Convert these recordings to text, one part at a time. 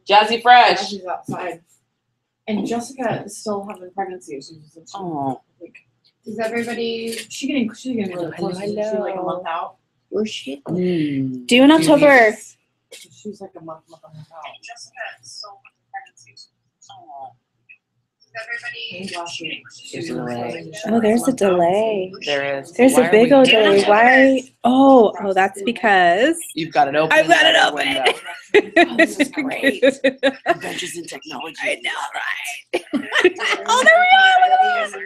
Jazzy Fresh. Jazzy's outside. And Jessica is still having pregnancy issues. Oh. Is everybody? She's getting really close. She's like a month out. Where's she? Due in October. She's like a month out. Jessica is still having pregnancy issues. Everybody. Oh, there's a delay. There is. There's Why a are big we old doing delay. that? Why? Oh, that's because You've got it open. I've got it in the open. window. Oh, this is great. Adventures in technology. I know, right? Oh, there we are. Okay.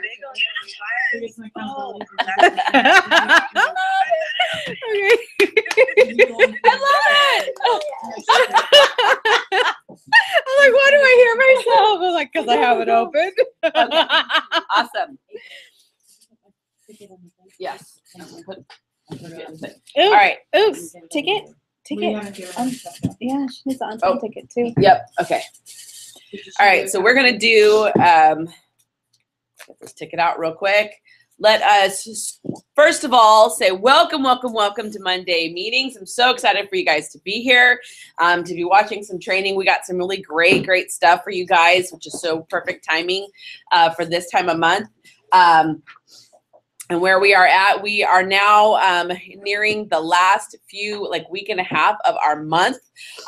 I love it. I'm like, why do I hear myself? I'm like, because I have it open. Awesome. Yes. All right. Oops. Ticket. We Ticket. haven't given her Jessica. Yeah, she needs an on-time ticket too. Yep. Okay. All right. So we're gonna do. Get this ticket out real quick. Let us first of all say welcome to Monday meetings. I'm so excited for you guys to be here, to be watching some training. We got some really great stuff for you guys, which is so perfect timing for this time of month. And where we are now nearing the last week and a half of our month.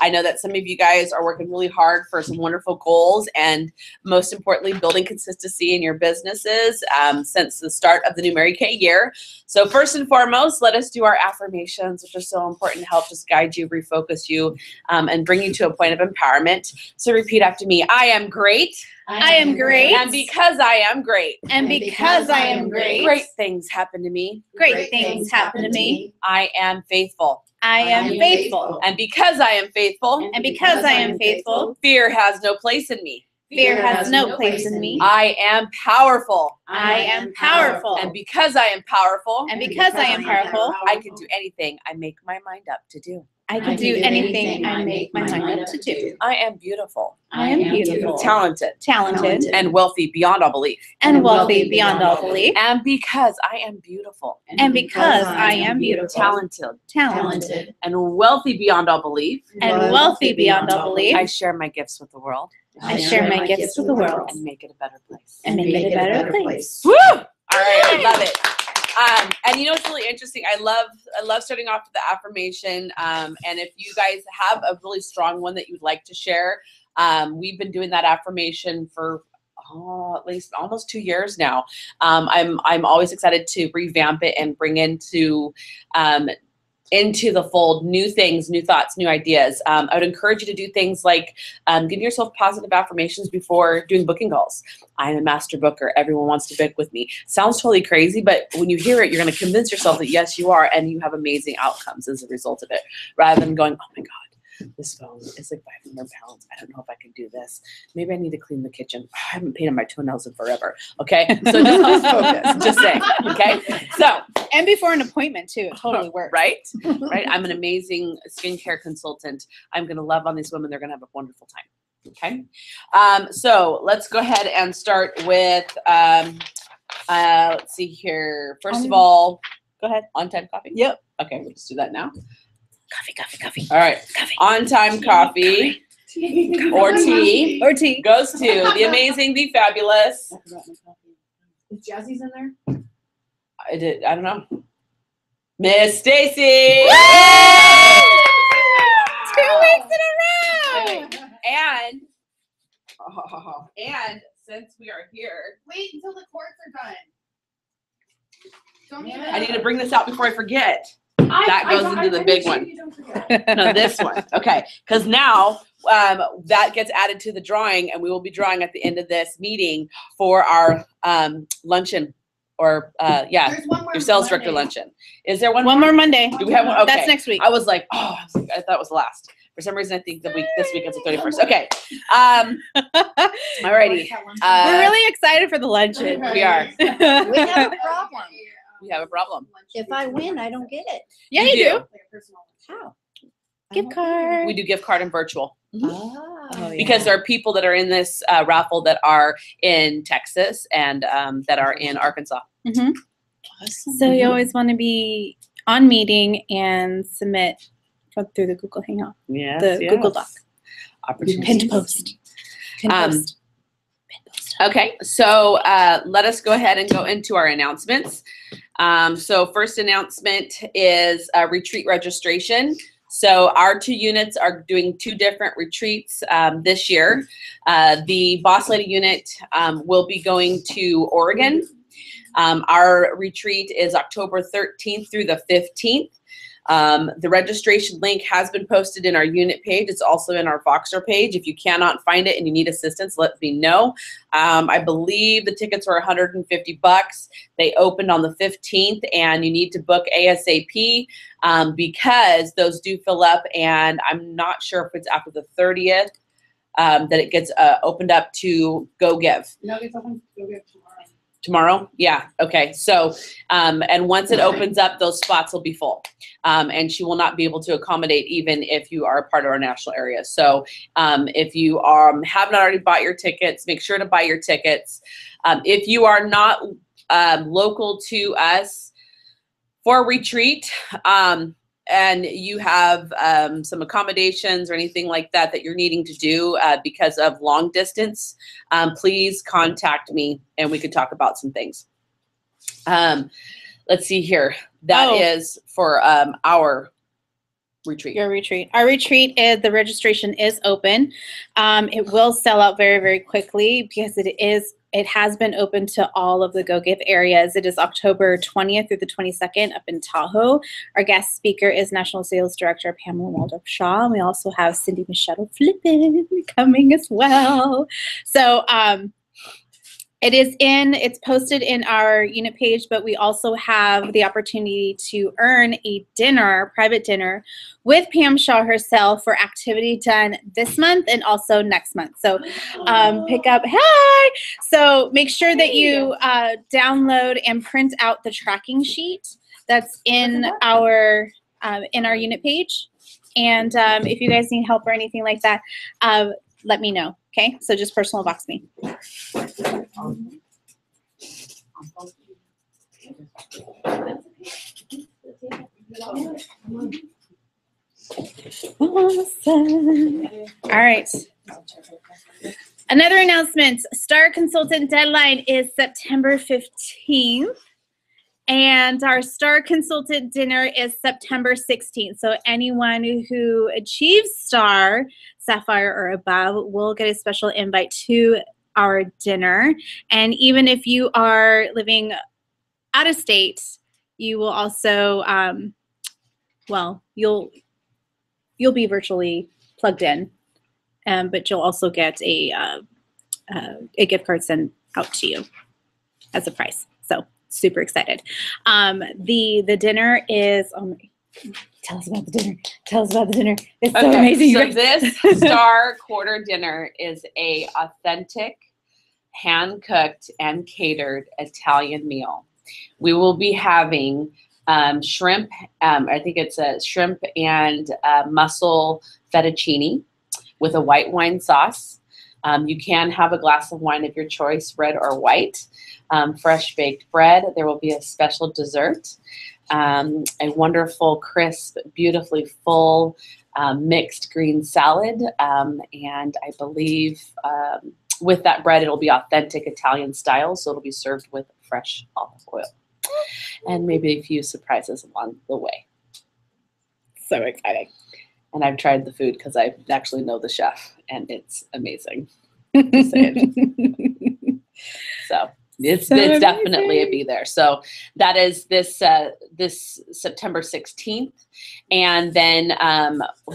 I know that some of you guys are working really hard for some wonderful goals and most importantly, building consistency in your businesses since the start of the new Mary Kay year. So first and foremost, let us do our affirmations, which are so important to help just guide you, refocus you, and bring you to a point of empowerment. So repeat after me. I am great. I am great. And because I am great. And because I am great. Great things happen to me. Great things happen to me. I am faithful. I am faithful. And because I am faithful. And because I am faithful. Fear has no place in me. Fear has no place in me. I am powerful. I am powerful. And because I am powerful. And because I am powerful. I can do anything I make my mind up to do. I can do anything I make my mind up to do. I am beautiful. I am beautiful. Talented. And wealthy beyond all belief. wealthy beyond all belief. And because I am beautiful. And because I am beautiful. Talented. And wealthy beyond all belief. And wealthy beyond all belief. I share my gifts with the world. I share my gifts with the world. And make it a better place. And make it a better place. Woo! All right, I love it. And you know what's really interesting? I love starting off with the affirmation. And if you guys have a really strong one that you'd like to share, we've been doing that affirmation for at least almost 2 years now. I'm always excited to revamp it and bring into the fold new things, new thoughts, new ideas. I would encourage you to do things like give yourself positive affirmations before doing booking calls. I'm a master booker. Everyone wants to book with me. Sounds totally crazy, but when you hear it, you're going to convince yourself that yes, you are, and you have amazing outcomes as a result of it, rather than going, oh my God, this phone is like 500 pounds. I don't know if I can do this. Maybe I need to clean the kitchen. I haven't painted my toenails in forever. Okay, so just focus. Just saying. Okay, so. And before an appointment too, it totally works. Right? I'm an amazing skincare consultant. I'm going to love on these women. They're going to have a wonderful time. Okay. So let's go ahead and start with, let's see here. First of all, go ahead. On-time coffee? Yep. Okay, we'll just do that now. Coffee. All right. On-time coffee or tea goes to the amazing, the fabulous. Is Jazzy's in there? I don't know. Miss Stacy. 2 weeks in a row. And since we are here, Wait until the courts are done. Don't give it I need to bring this out before I forget. That goes into the big one. No, this one. Okay, because now that gets added to the drawing, and we will be drawing at the end of this meeting for our luncheon. Or your sales director luncheon. Is there one more Monday? Do we have one? Okay. That's next week. I thought it was last. For some reason, I think this week is the 31st. Okay. Alrighty. We're really excited for the luncheon. We are. We have a problem. We have a problem. If I win, I don't get it. Yeah, you do. How? Gift card. We do gift card and virtual. Oh, Because there are people that are in this raffle that are in Texas and that are in Arkansas. Mm-hmm. Awesome. So you always want to be on meeting and submit through the Google Hangout, Yes, the Google Doc. opportunities. Pinned post. Pinned Um, post. Okay, so let us go ahead and go into our announcements. So first announcement is retreat registration. So our 2 units are doing 2 different retreats this year. The Boss Lady unit will be going to Oregon. Our retreat is October 13th through the 15th. The registration link has been posted in our unit page. It's also in our Voxer page. If you cannot find it and you need assistance, let me know. I believe the tickets were $150. They opened on the 15th, and you need to book ASAP because those do fill up, and I'm not sure if it's after the 30th that it gets opened up to Go Give. No, it's open. Go get tomorrow. Tomorrow? Yeah. Okay. So, and once it opens up, those spots will be full. And she will not be able to accommodate even if you are a part of our national area. So if you have not already bought your tickets, make sure to buy your tickets. If you are not local to us for a retreat, and you have some accommodations or anything like that that you're needing to do because of long distance, please contact me and we could talk about some things. Let's see here. That is for our retreat. Your retreat. Our retreat is, the registration is open. It will sell out very, very quickly because it has been open to all of the Go Give areas. It is October 20th through the 22nd up in Tahoe. Our guest speaker is National Sales Director Pamela Waldrop-Shaw. We also have Cindy Michelle Flippin coming as well. So it's posted in our unit page, but we also have the opportunity to earn a dinner, private dinner, with Pam Shaw herself for activity done this month and also next month. So pick up, hi! So make sure that you download and print out the tracking sheet that's in our unit page. And if you guys need help or anything like that, let me know. Okay, so just personal box me. Awesome. All right. Another announcement. Star Consultant deadline is September 15th. And our Star Consultant dinner is September 16th. So anyone who achieves Star, Sapphire, or above will get a special invite to our dinner. And even if you are living out of state, you will also, you'll be virtually plugged in, but you'll also get a gift card sent out to you as a prize. So super excited. The dinner is, tell us about the dinner. Tell us about the dinner. It's so amazing. So this Star Quarter dinner is a authentic, hand-cooked and catered Italian meal. We will be having shrimp. I think it's a shrimp and mussel fettuccine with a white wine sauce. You can have a glass of wine of your choice, red or white. Fresh baked bread. There will be a special dessert. A wonderful, crisp, beautifully full mixed green salad. And I believe with that bread, it'll be authentic Italian style. So it'll be served with fresh olive oil. And maybe a few surprises along the way. So exciting. And I've tried the food because I actually know the chef, and it's amazing. Just saying. So it's definitely a be there. So that is this September 16th. And then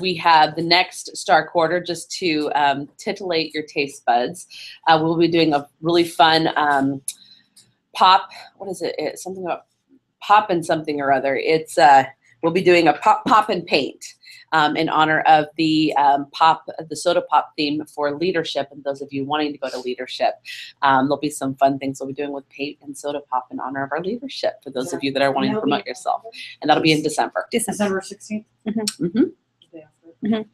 we have the next Star Quarter, just to titillate your taste buds. We'll be doing a really fun pop. What is it? It's something about pop and something or other. It's we'll be doing a pop and paint in honor of the soda pop theme for leadership. And those of you wanting to go to leadership, there'll be some fun things we'll be doing with paint and soda pop in honor of our leadership for those of you that are wanting to promote yourself. And that'll be in December. December 16th. Mm-hmm. The day after.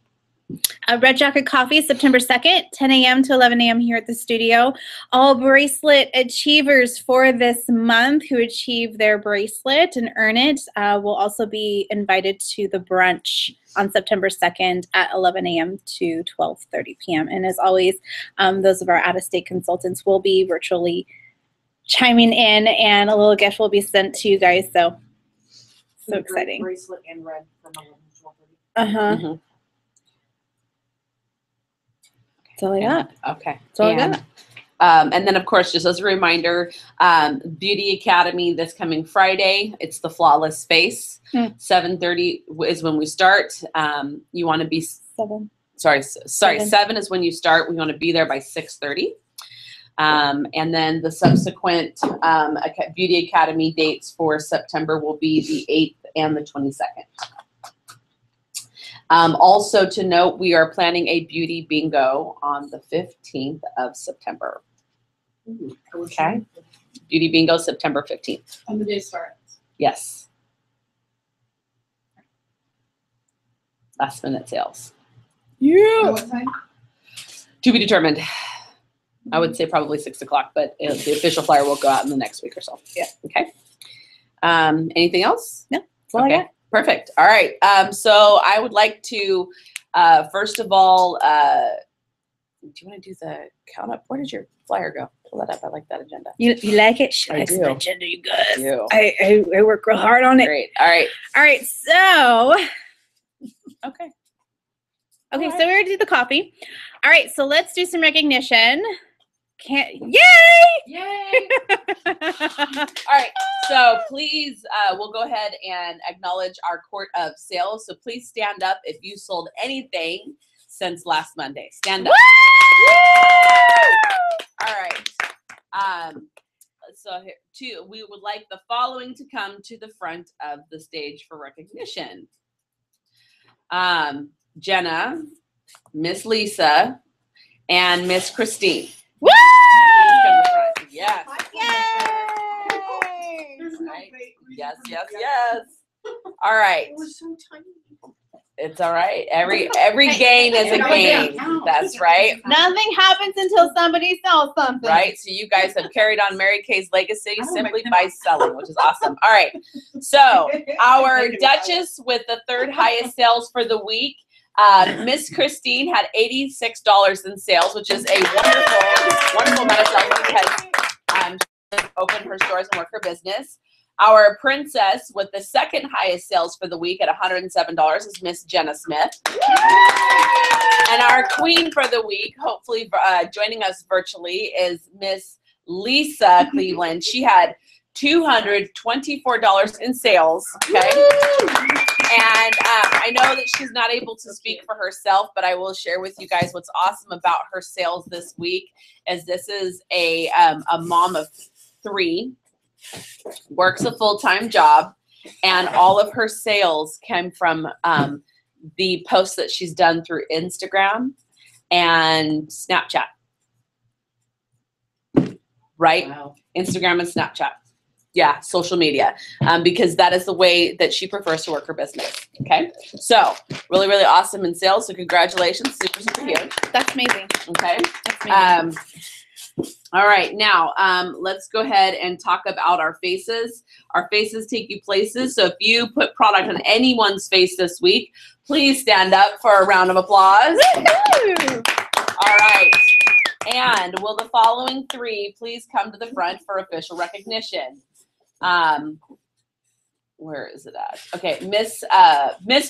Red Jacket Coffee, September 2nd, 10 a.m. to 11 a.m. here at the studio. All bracelet achievers for this month who achieve their bracelet and earn it will also be invited to the brunch on September 2nd at 11 a.m. to 12:30 p.m. And as always, those of our out-of-state consultants will be virtually chiming in, and a little gift will be sent to you guys. So exciting. Bracelet and red from 11 to 12:30. Uh-huh. Mhm. That's all I got. Okay. That's all I got. And then, of course, just as a reminder, Beauty Academy this coming Friday. It's the Flawless Face. 7:30 is when we start. You want to be 7. Sorry. 7. 7 is when you start. We want to be there by 6:30. And then the subsequent Beauty Academy dates for September will be the 8th and the 22nd. Also to note, we are planning a beauty bingo on the 15th of September. Okay. Beauty bingo, September 15th. On the day starts. Yes. Last minute sales. At what time? To be determined. I would say probably 6 o'clock, but the official flyer will go out in the next week or so. Yeah. Okay. Anything else? No. That's all I got. Perfect. All right. So I would like to, first of all, do you want to do the count up? Where did your flyer go? Pull that up. I like that agenda. You like it? She I likes do. the agenda, you guys. I do. I work real hard on it. Great. All right. All right, so Okay. okay, All so we already did the coffee. All right, so let's do some recognition. Yay! Yay! All right. So please, we'll go ahead and acknowledge our court of sales. So please stand up if you sold anything since last Monday. Stand up. All right. So here, we would like the following to come to the front of the stage for recognition. Jenna, Miss Lisa, and Miss Christine. Woo! Please come to the front. Yes. Yay! There's no Right. way. Yes, yes, yes. All right. It was so tiny. It's all right. Every gain is a gain. That's right. Nothing happens until somebody sells something. Right. So you guys have carried on Mary Kay's legacy simply by selling, which is awesome. All right. So our Duchess with the third highest sales for the week, Miss Christine had $86 in sales, which is a wonderful amount of sales because she opened her stores and work her business. Our princess with the second highest sales for the week at $107 is Miss Jenna Smith. And our queen for the week, hopefully joining us virtually, is Miss Lisa Cleveland. She had $224 in sales. Okay. And I know that she's not able to speak for herself, but I will share with you guys what's awesome about her sales this week is this is a mom of 3, works a full-time job, and all of her sales came from the posts that she's done through Instagram and Snapchat. Right? Wow. Instagram and Snapchat. Yeah, social media, because that is the way that she prefers to work her business. Okay, so really, really awesome in sales. So congratulations, super, super huge. That's amazing. Okay. That's amazing. All right, now let's go ahead and talk about our faces. Our faces take you places. So if you put product on anyone's face this week, please stand up for a round of applause. All right. And will the following 3 please come to the front for official recognition? Where is it at? Okay, Miss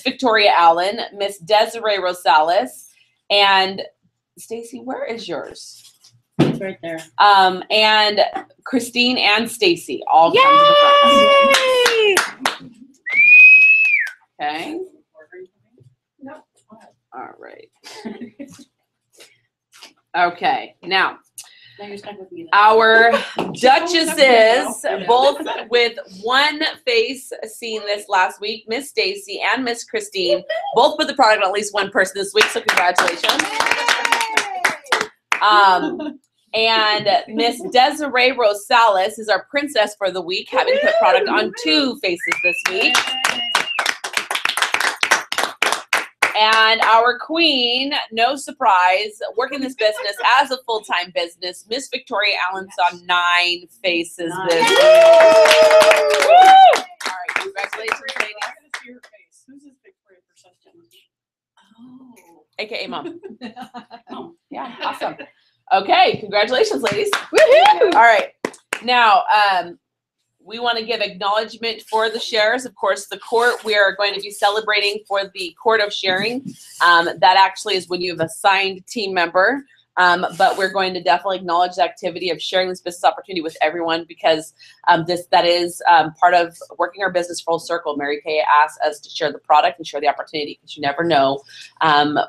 Victoria Allen, Miss Desiree Rosales, and Stacy, where is yours? It's right there. And Christine and Stacy all come to Yay! the front. Okay. No. All right. Okay. Now, Now you're stuck with me. our duchesses, both with one face seen this last week, Miss Stacy and Miss Christine, both put the product on at least one person this week, so congratulations. And Miss Desiree Rosales is our princess for the week, having put product on 2 faces this week. And our queen, no surprise, working this business as a full-time business, Miss Victoria Allen saw 9 faces this week. Woo! All right, congratulations, ladies. I'm gonna see her face. Who's this Victoria Perception? Oh. AKA Mom. Oh, yeah, awesome. Okay, congratulations, ladies. Woohoo! All right, now we want to give acknowledgement for the shares. Of course, the court, we are going to be celebrating for the Court of Sharing. That actually is when you have a assigned team member. But we're going to definitely acknowledge the activity of sharing this business opportunity with everyone, because that is part of working our business full circle. Mary Kay asked us to share the product and share the opportunity, because you never know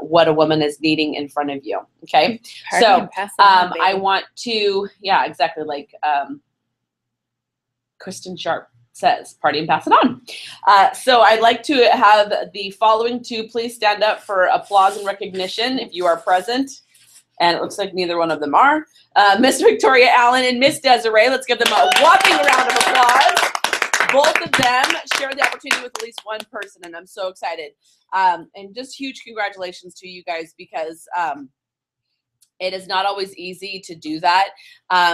what a woman is needing in front of you. Okay, so I want to, yeah, exactly, like Kristen Sharp says, party and pass it on. So I'd like to have the following 2 please stand up for applause and recognition if you are present. And it looks like neither one of them are. Miss Victoria Allen and Miss Desiree, let's give them a whopping round of applause. Both of them share the opportunity with at least one person, and I'm so excited. And just huge congratulations to you guys, because it is not always easy to do that.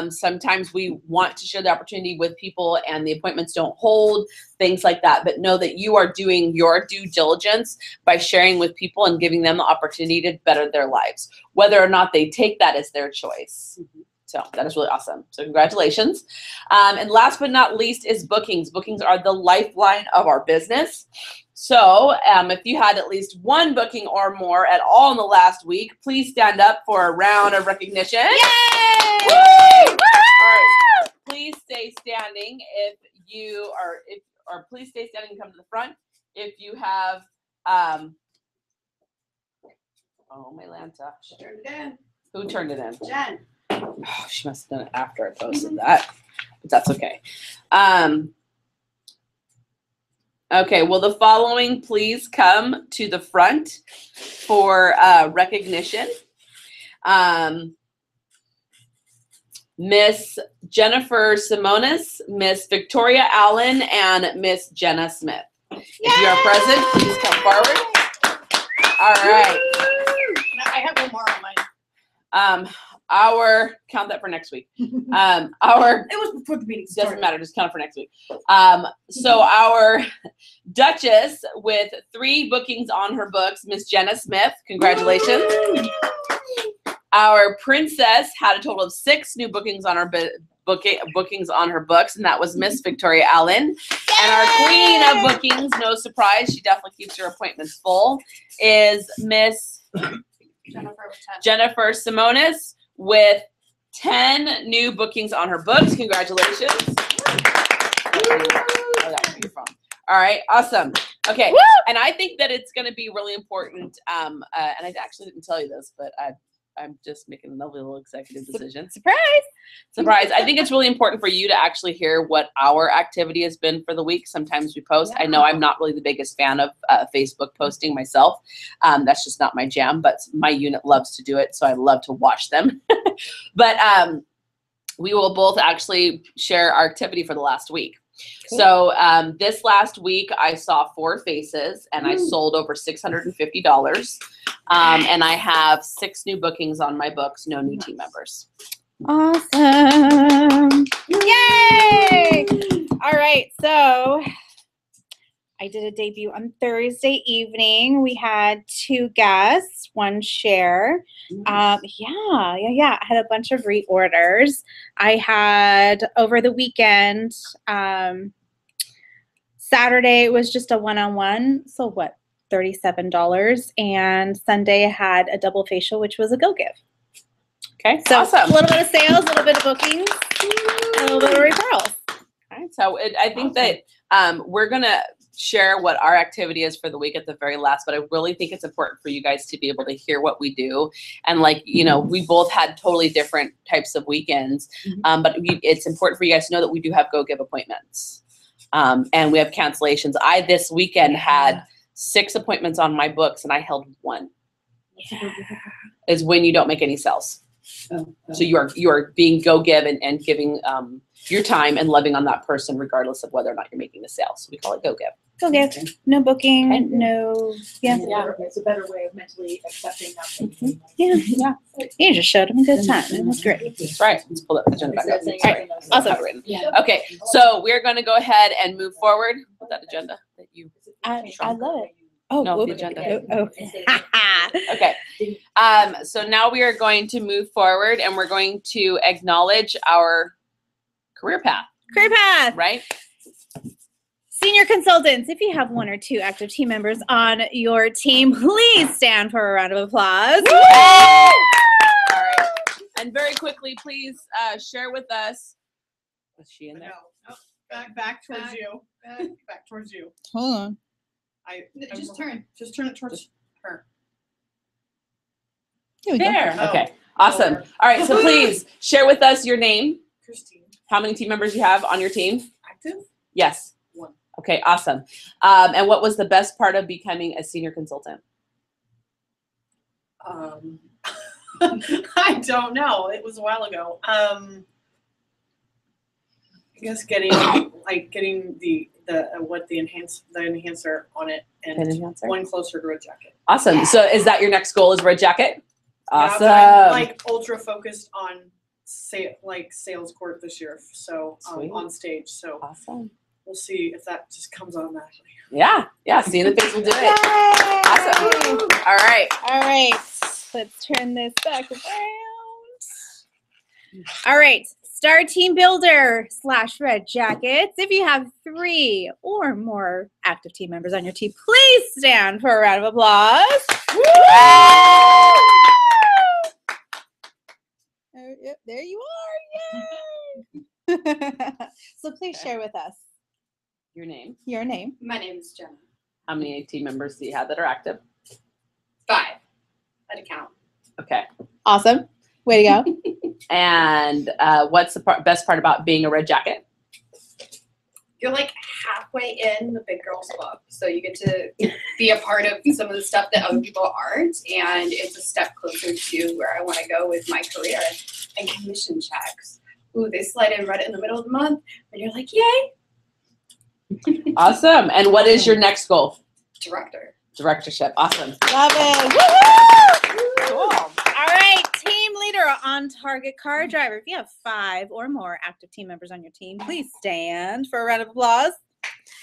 Sometimes we want to share the opportunity with people and the appointments don't hold, things like that. But know that you are doing your due diligence by sharing with people and giving them the opportunity to better their lives. Whether or not they take that as their choice. So that is really awesome. So congratulations. And last but not least is bookings. Bookings are the lifeline of our business. So if you had at least 1 booking or more at all in the last week, please stand up for a round of recognition. Yay! Woo! All right. Please stay standing if you are, or please stay standing and come to the front if you have, oh, my Lanta. Turned it in. Who turned it in? Jen. Oh, she must have done it after I posted that, but that's okay. Okay, well, the following please come to the front for recognition. Miss Jennifer Simonis, Miss Victoria Allen, and Miss Jenna Smith. If you are present, please come forward. All right. I have 1 more on mine. Count that for next week. It was before the meeting started. Doesn't matter, just count it for next week. So our Duchess with 3 bookings on her books, Miss Jenna Smith, congratulations. Our Princess had a total of 6 new bookings on her bookings on her books, and that was Miss Victoria Allen. And our Queen of bookings, no surprise, she definitely keeps her appointments full, is Miss Jennifer Simonis with 10 new bookings on her books. Congratulations. All right, awesome. Okay, and I think that it's going to be really important, and I actually didn't tell you this, but I'm just making another little executive decision. Surprise! Surprise. I think it's really important for you to actually hear what our activity has been for the week. Sometimes we post. I know I'm not really the biggest fan of Facebook posting myself. That's just not my jam, but my unit loves to do it, so I love to watch them. But we will both actually share our activity for the last week. Cool. So this last week, I saw 4 faces, and I sold over $650. And I have 6 new bookings on my books, no new team members. Awesome. Yay! All right, so I did a debut on Thursday evening. We had 2 guests, 1 share. Yeah. I had a bunch of reorders. I had over the weekend, Saturday was just a one-on-one. So what? $37. And Sunday I had a double facial, which was a go give. Okay, so awesome. A little bit of sales, a little bit of bookings, and a little bit of referrals. All right, so I think that we're gonna share what our activity is for the week at the very last, but I really think it's important for you guys to be able to hear what we do. And like, you know, we both had totally different types of weekends, but it's important for you guys to know that we do have go give appointments, and we have cancellations. I this weekend had 6 appointments on my books, and I held 1. Yeah. Is when you don't make any sales. So you are being go give and giving your time and loving on that person regardless of whether or not you're making a sale. So we call it go give. Go give. No booking. Okay. No. Yeah. It's a better way of mentally accepting nothing. Yeah. Yeah. You just showed them a good time. It was great. That's right. Let's pull that agenda back up. All right. Awesome. Yeah. Okay, so we're going to go ahead and move forward with that agenda that you. I love it. Oh, No, the whoop. agenda. Oh. Okay. So now we are going to move forward and we're going to acknowledge our career path, Career path. right? Senior consultants, if you have 1 or 2 active team members on your team, please stand for a round of applause. All right. And very quickly, please share with us. Was she in there? No, back towards you. Back towards you. Hold on. Just turn it towards her. Here we go. There. Oh. Okay. Awesome. All right. So please share with us your name, Christine. how many team members you have on your team. Active? Yes. 1. Okay. Awesome. And what was the best part of becoming a senior consultant? I don't know. It was a while ago. I guess getting the enhancer on it Pin and enhancer? one closer to a jacket. Awesome. So is that your next goal? Is red jacket? Awesome. Yeah, I'm like ultra focused on sales court this year. So Sweet. on stage. So Awesome. we'll see if that just comes automatically. Yeah. Yeah. Seeing the face will do it. Awesome. All right. All right. Let's turn this back around. All right. Star Team Builder / Red Jackets. If you have 3 or more active team members on your team, please stand for a round of applause. Yep, there you are. Yay! So please share with us Your name. your name. My name is Jenna. How many team members do you have that are active? 5. I had to count. Okay. Awesome. Way to go. And what's the best part about being a red jacket? You're like halfway in the big girls club, so you get to be a part of some of the stuff that other people aren't, and it's a step closer to where I want to go with my career. And commission checks, ooh, they slide in right in the middle of the month, and you're like, yay, Awesome. And what is your next goal? director. Directorship. Awesome. Love it. Woohoo! Cool. All right, team leader, on target car driver. If you have 5 or more active team members on your team, please stand for a round of applause.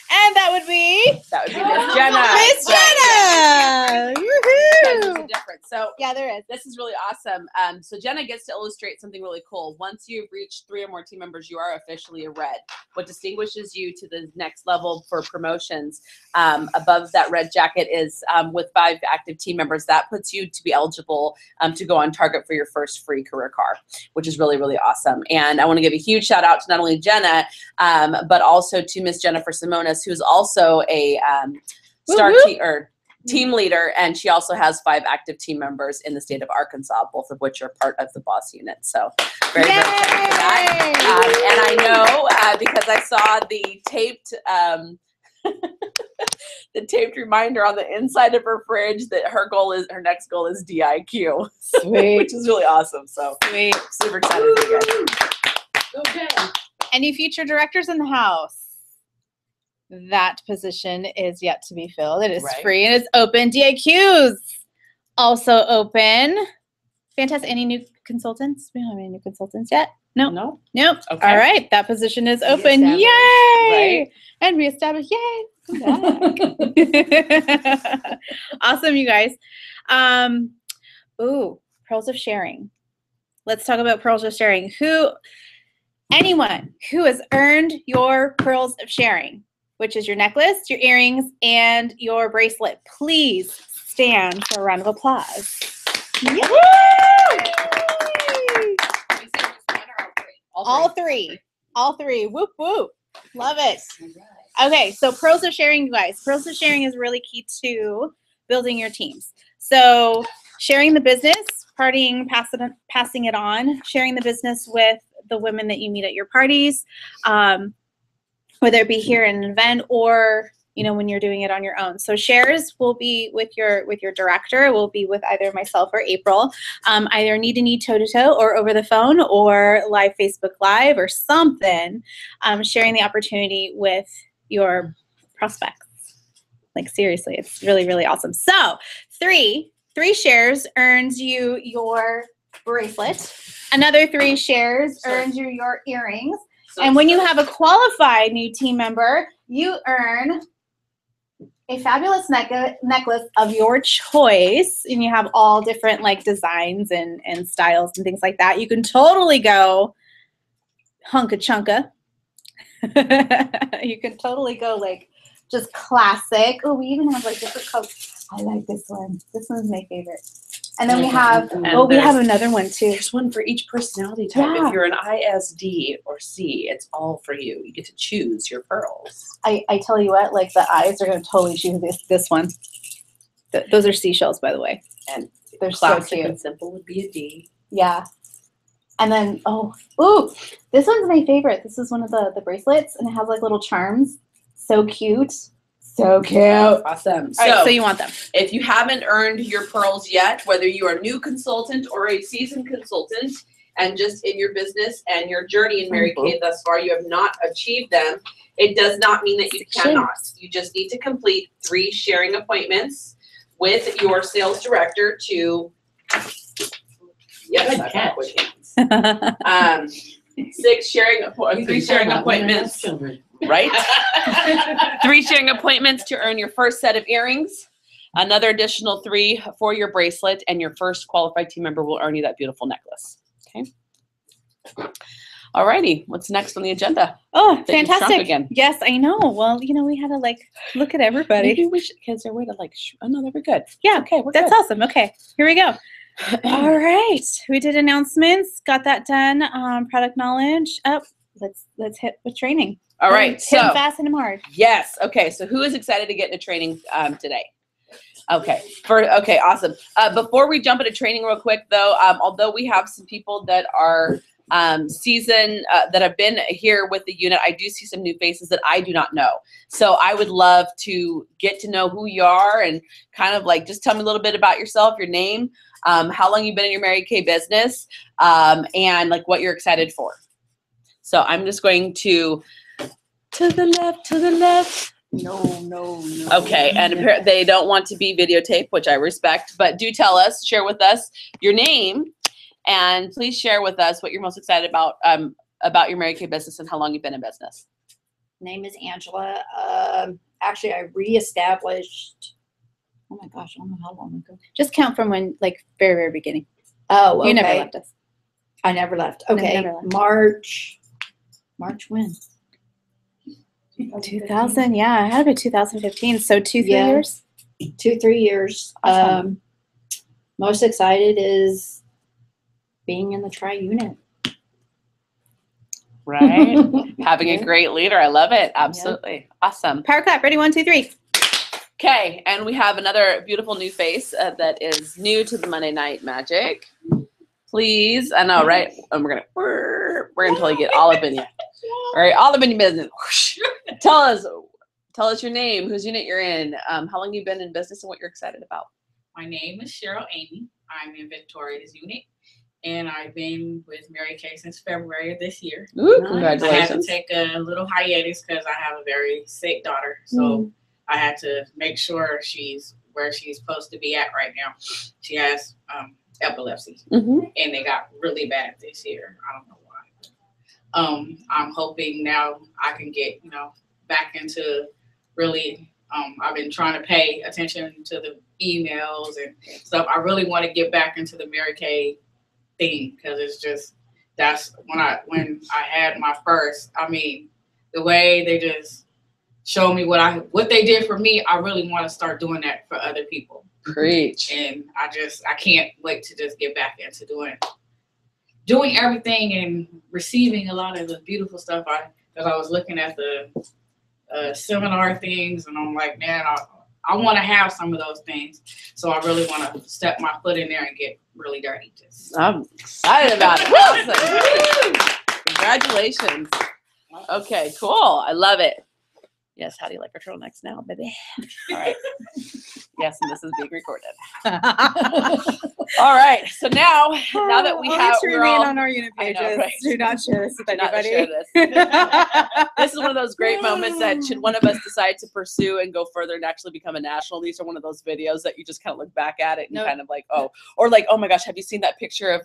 And that would be That would be Miss Jenna. Miss Jenna. There's a Woohoo! difference. So Yeah, there is. this is really awesome. So Jenna gets to illustrate something really cool. Once you've reached 3 or more team members, you are officially a red. What distinguishes you to the next level for promotions above that red jacket is with 5 active team members, that puts you to be eligible to go on target for your first free career car, which is really, really awesome. And I want to give a huge shout out to not only Jenna, but also to Miss Jennifer Simonis, who's also a star team leader, and she also has 5 active team members in the state of Arkansas, both of which are part of the boss unit. So very, very excited for that. And I know because I saw the taped the taped reminder on the inside of her fridge that her next goal is DIQ. Sweet. Which is really awesome. So Sweet. super excited for you guys. Okay. Any future directors in the house? That position is yet to be filled. It is Right. free and it's open. DIQs also open. Fantastic. Any new consultants? We don't have any new consultants yet. No. No? Nope. Okay. All right. That position is open. Reestablished, Yay! right? And reestablished. Yay! Come back. Awesome, you guys. Ooh, pearls of sharing. Let's talk about pearls of sharing. Anyone who has earned your pearls of sharing, which is your necklace, your earrings, and your bracelet, please stand for a round of applause. Yay! All three. All 3. Whoop, whoop. Love it. Okay, so pearls of sharing, you guys. Pearls of sharing is really key to building your teams. So sharing the business, partying, passing it on, sharing the business with the women that you meet at your parties, whether it be here in an event or you know, when you're doing it on your own. So shares will be with your director, will be with either myself or April, either knee-to-knee, toe-to-toe, or over the phone, or live Facebook Live or something, sharing the opportunity with your prospects. Like seriously, it's really, really awesome. So three shares earns you your bracelet. Another 3 shares earns you your earrings. And when you have a qualified new team member, you earn a fabulous necklace of your choice. And you have all different like designs and styles and things like that. You can totally go hunka chunka. You can totally go like just classic. Oh, we even have like different colors. I like this one. This one's my favorite. And then we have, we have another one too. There's one for each personality type. Yeah. If you're an ISD or C, it's all for you. You get to choose your pearls. I tell you what, like the eyes are going to totally choose this one. Those are seashells, by the way. And They're so classic cute. and simple would be a D. Yeah. And then, this one's my favorite. This is one of the bracelets, and it has like little charms. So cute. So cute. Awesome. All right, so you want them. If you haven't earned your pearls yet, whether you are a new consultant or a seasoned consultant, and just in your business and your journey in Mary Kay thus far, you have not achieved them, it does not mean that you cannot. You just need to complete 3 sharing appointments with your sales director to, yes, I've got quick hands. 3 sharing appointments. Right? 3 sharing appointments to earn your first set of earrings. Another additional 3 for your bracelet, and your first qualified team member will earn you that beautiful necklace. Okay. Alrighty, what's next on the agenda? Oh, Think you've shrunk fantastic. again. Yes, I know. Well, you know, we had to like look at everybody. Maybe we should, because they're way to like, oh no, we're good. Yeah, Okay, we're that's good. awesome. Okay, here we go. All right, we did announcements, got that done. Product knowledge. Up. Let's hit with training. All right, Hit so 'em fast and hard. yes, okay. So who is excited to get into training today? Okay, awesome. Before we jump into training real quick though, although we have some people that are seasoned, that have been here with the unit, I do see some new faces that I do not know. So I would love to get to know who you are and kind of like just tell me a little bit about yourself, your name, how long you've been in your Mary Kay business, and like what you're excited for. So I'm just going to the left. No. Okay, and they don't want to be videotaped, which I respect, but do tell us, share with us your name, and please share with us what you're most excited about your Mary Kay business and how long you've been in business. Name is Angela. Actually, I reestablished. Oh my gosh, I don't know how long ago. Just count from when, like, very, very beginning. Oh, okay. You never left us. I never left. No, Okay, never left. March when? 2000, yeah, I had to be 2015. So 2-3 Yeah. years. 2-3 years. Awesome. Most excited is being in the tri-unit. Right? Having a great leader. I love it. Absolutely. Awesome. Power clap. Ready? 1, 2, 3. Okay, and we have another beautiful new face that is new to the Monday Night Magic. Please, I know, right? And we're gonna totally get all up in you. All right, all up in your business. Tell us your name, whose unit you're in, how long you've been in business, and what you're excited about. My name is Cheryl Amy. I'm in Victoria's unit, and I've been with Mary Kay since February of this year. Ooh, I had to congratulations. take a little hiatus because I have a very sick daughter, so I had to make sure she's where she's supposed to be at right now. She has epilepsy, Mhm. and they got really bad this year. I don't know why. I'm hoping now I can get back into really. I've been trying to pay attention to the emails and stuff. I really want to get back into the Mary Kay thing because it's just that's when I had my first. I mean, the way they just showed me what they did for me. I really want to start doing that for other people. Preach. And I can't wait to just get back into doing everything and receiving a lot of the beautiful stuff. Because I was looking at the seminar things, and I'm like, man, I want to have some of those things. So I really want to step my foot in there and get really dirty. I'm excited about it. Awesome. Congratulations. Okay, cool. I love it. Yes, how do you like our turtlenecks now, baby? All right. Yes, and this is being recorded. All right. So now that we All have, this to we're remain all, on our unit I know, pages. right. Do not share this with do not anybody. share this. This is one of those great moments that should one of us decide to pursue and go further and actually become a national, these are one of those videos that you just kind of look back at it and Nope. kind of like, oh, or like, oh my gosh, have you seen that picture of,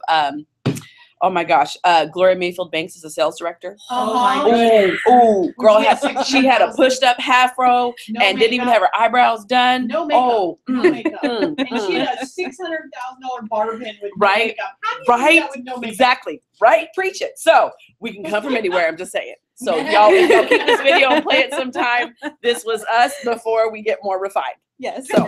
oh my gosh, Gloria Mayfield Banks is a sales director? Oh my Uh-huh. goodness. Oh, girl, Would you get she had a 16,000? pushed up half row No and didn't even makeup. have her eyebrows done. No makeup. Oh, No mm, makeup. mm, And she mm. had a $600,000 barber pin with Right. no makeup. How do you do Right. that with no makeup? Exactly. Right? Preach it. So we can come from anywhere. I'm just saying. So y'all keep this video and play it sometime. This was us before we get more refined. Yes. So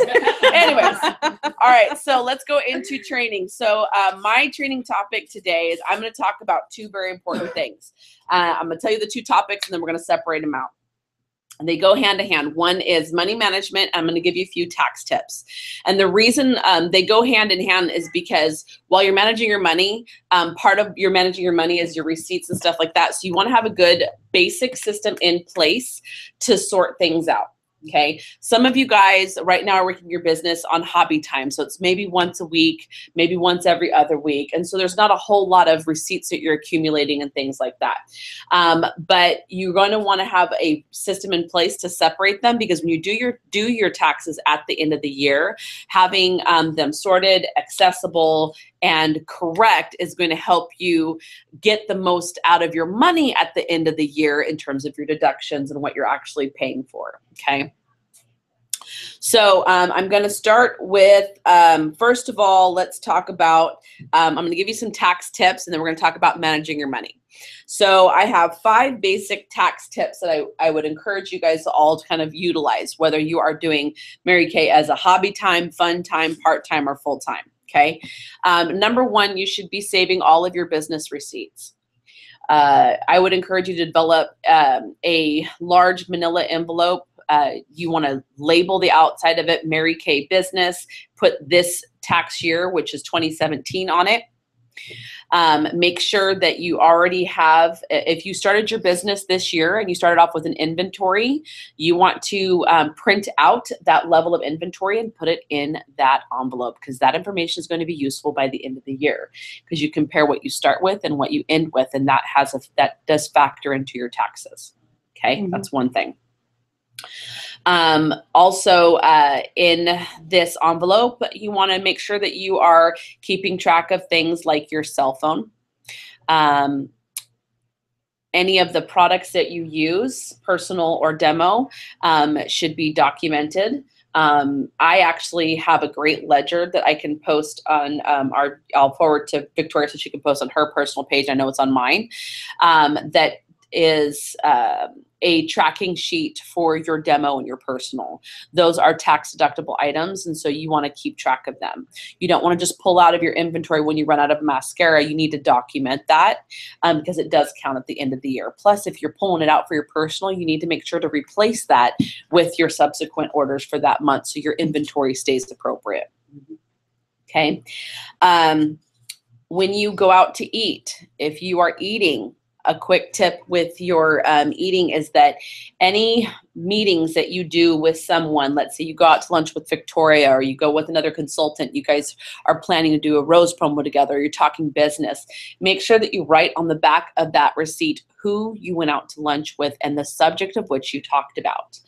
anyways, all right. So let's go into training. So my training topic today is I'm going to talk about two very important things. I'm going to tell you the two topics and then we're going to separate them out. And they go hand to hand. One is money management. I'm going to give you a few tax tips. And the reason they go hand in hand is because while you're managing your money, part of your managing your money is your receipts and stuff like that. So you want to have a good basic system in place to sort things out. Okay. Some of you guys right now are working your business on hobby time. So it's maybe once a week, maybe once every other week. And so there's not a whole lot of receipts that you're accumulating and things like that. But you're going to want to have a system in place to separate them, because when you do your taxes at the end of the year, having them sorted, accessible, and correct is going to help you get the most out of your money at the end of the year in terms of your deductions and what you're actually paying for, okay? So I'm going to start with, first of all, let's talk about, I'm going to give you some tax tips, and then we're going to talk about managing your money. So I have 5 basic tax tips that I would encourage you guys to all kind of utilize, whether you are doing Mary Kay as a hobby time, fun time, part-time, or full-time. Okay. Number 1, you should be saving all of your business receipts. I would encourage you to develop a large manila envelope. You want to label the outside of it Mary Kay Business, put this tax year, which is 2017, on it. Make sure that you already have, if you started your business this year and you started off with an inventory, you want to print out that level of inventory and put it in that envelope, because that information is going to be useful by the end of the year, because you compare what you start with and what you end with, and that does factor into your taxes. Okay, that's one thing. Also, in this envelope, you want to make sure that you are keeping track of things like your cell phone. Any of the products that you use, personal or demo, should be documented. I actually have a great ledger that I can post on I'll forward to Victoria so she can post on her personal page. I know it's on mine. That is a tracking sheet for your demo and your personal. Those are tax deductible items, and so you want to keep track of them. You don't want to just pull out of your inventory when you run out of mascara. You need to document that because it does count at the end of the year. Plus, if you're pulling it out for your personal, you need to make sure to replace that with your subsequent orders for that month so your inventory stays appropriate. Okay. When you go out to eat, if you are eating, a quick tip with your eating is that any meetings that you do with someone, let's say you go out to lunch with Victoria or you go with another consultant, you guys are planning to do a rose promo together, you're talking business, make sure that you write on the back of that receipt who you went out to lunch with and the subject of which you talked about.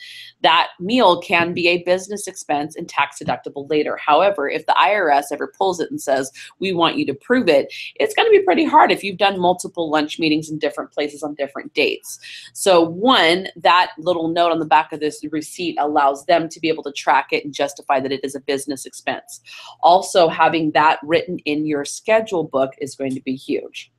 That meal can be a business expense and tax deductible later. However, if the IRS ever pulls it and says, we want you to prove it, it's going to be pretty hard if you've done multiple lunch meetings in different places on different dates. So one, that little note on the back of this receipt allows them to be able to track it and justify that it is a business expense. Also, having that written in your schedule book is going to be huge.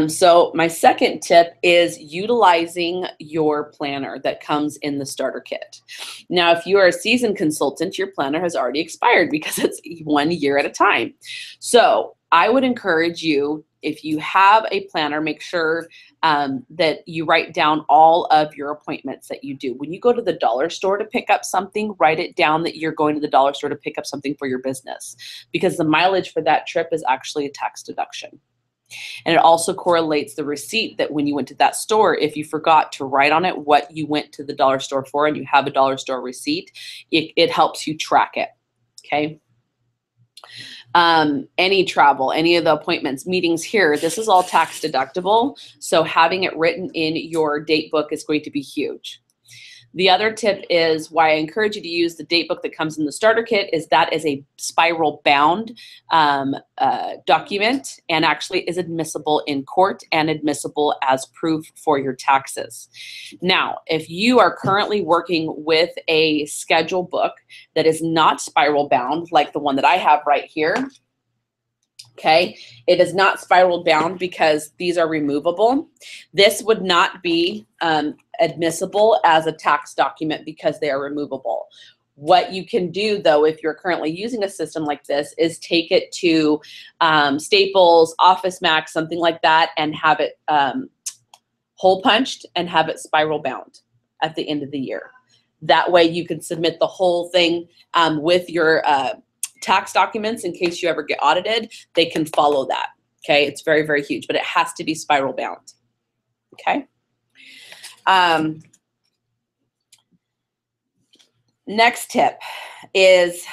So my second tip is utilizing your planner that comes in the starter kit. Now, if you are a seasoned consultant, your planner has already expired because it's 1 year at a time. So I would encourage you, if you have a planner, make sure that you write down all of your appointments that you do. When you go to the dollar store to pick up something, write it down that you're going to the dollar store to pick up something for your business, because the mileage for that trip is actually a tax deduction. And it also correlates the receipt that when you went to that store, if you forgot to write on it what you went to the dollar store for and you have a dollar store receipt, it helps you track it, okay? Any travel, any of the appointments, meetings here, this is all tax deductible. So having it written in your date book is going to be huge. The other tip is why I encourage you to use the date book that comes in the starter kit is that is a spiral bound document and actually is admissible in court and admissible as proof for your taxes. Now, if you are currently working with a schedule book that is not spiral bound, like the one that I have right here, okay, it is not spiral bound because these are removable. This would not be admissible as a tax document because they are removable. What you can do though, if you're currently using a system like this, is take it to Staples, Office Max, something like that, and have it hole punched and have it spiral bound at the end of the year. That way you can submit the whole thing with your tax documents in case you ever get audited. They can follow that, okay? It's very, very huge, but it has to be spiral bound, okay? Next tip is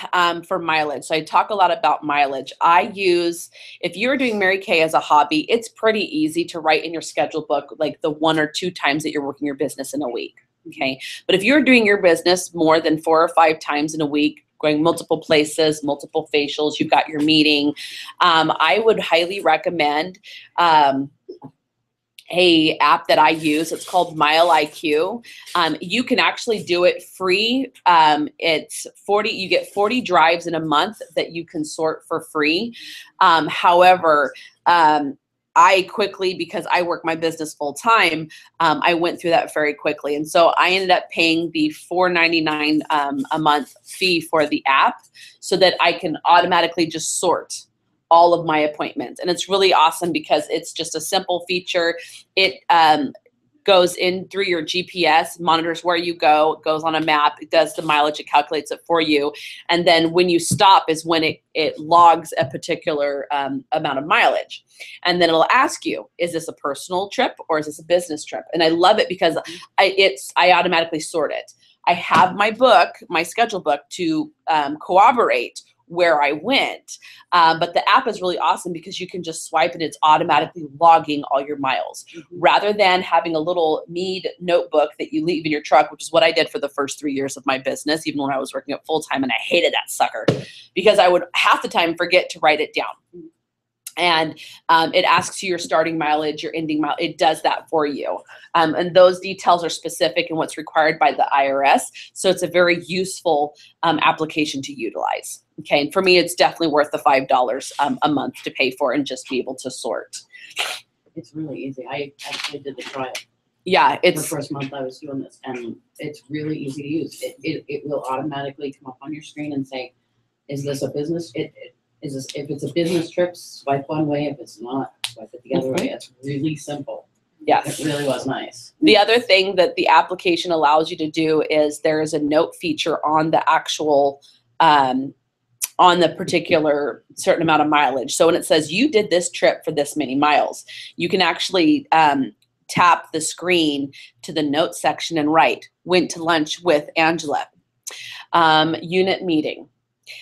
for mileage. So I talk a lot about mileage. I use, if you're doing Mary Kay as a hobby, it's pretty easy to write in your schedule book like the 1 or 2 times that you're working your business in a week, okay? But if you're doing your business more than 4 or 5 times in a week, going multiple places, multiple facials, you've got your meeting, I would highly recommend a app that I use. It's called Mile IQ. You can actually do it free. It's 40, you get 40 drives in a month that you can sort for free. However, I quickly, because I work my business full time, I went through that very quickly. And so I ended up paying the $4.99 a month fee for the app so that I can automatically just sort all of my appointments. And it's really awesome because it's just a simple feature. It goes in through your GPS, monitors where you go, it goes on a map, it does the mileage, it calculates it for you. And then when you stop is when it logs a particular amount of mileage. And then it'll ask you, is this a personal trip or is this a business trip? And I love it because I automatically sort it. I have my book, my schedule book, to corroborate where I went. But the app is really awesome because you can just swipe and it's automatically logging all your miles. Rather than having a little Mead notebook that you leave in your truck, which is what I did for the first 3 years of my business, even when I was working at full time, and I hated that sucker because I would half the time forget to write it down. And it asks you your starting mileage, your ending mileage. It does that for you. And those details are specific in what's required by the IRS. So it's a very useful application to utilize. Okay, and for me, it's definitely worth the $5 a month to pay for and just be able to sort. It's really easy. I actually did the trial. Yeah, The it's first month I was doing this, and it's really easy to use. It will automatically come up on your screen and say, is this a business? Is this, if it's a business trip, swipe one way. If it's not, swipe it the other way. It's really simple. yes. It really was nice. The other thing that the application allows you to do is there is a note feature on the actual on the particular certain amount of mileage. So when it says you did this trip for this many miles, you can actually tap the screen to the notes section and write, went to lunch with Angela, unit meeting.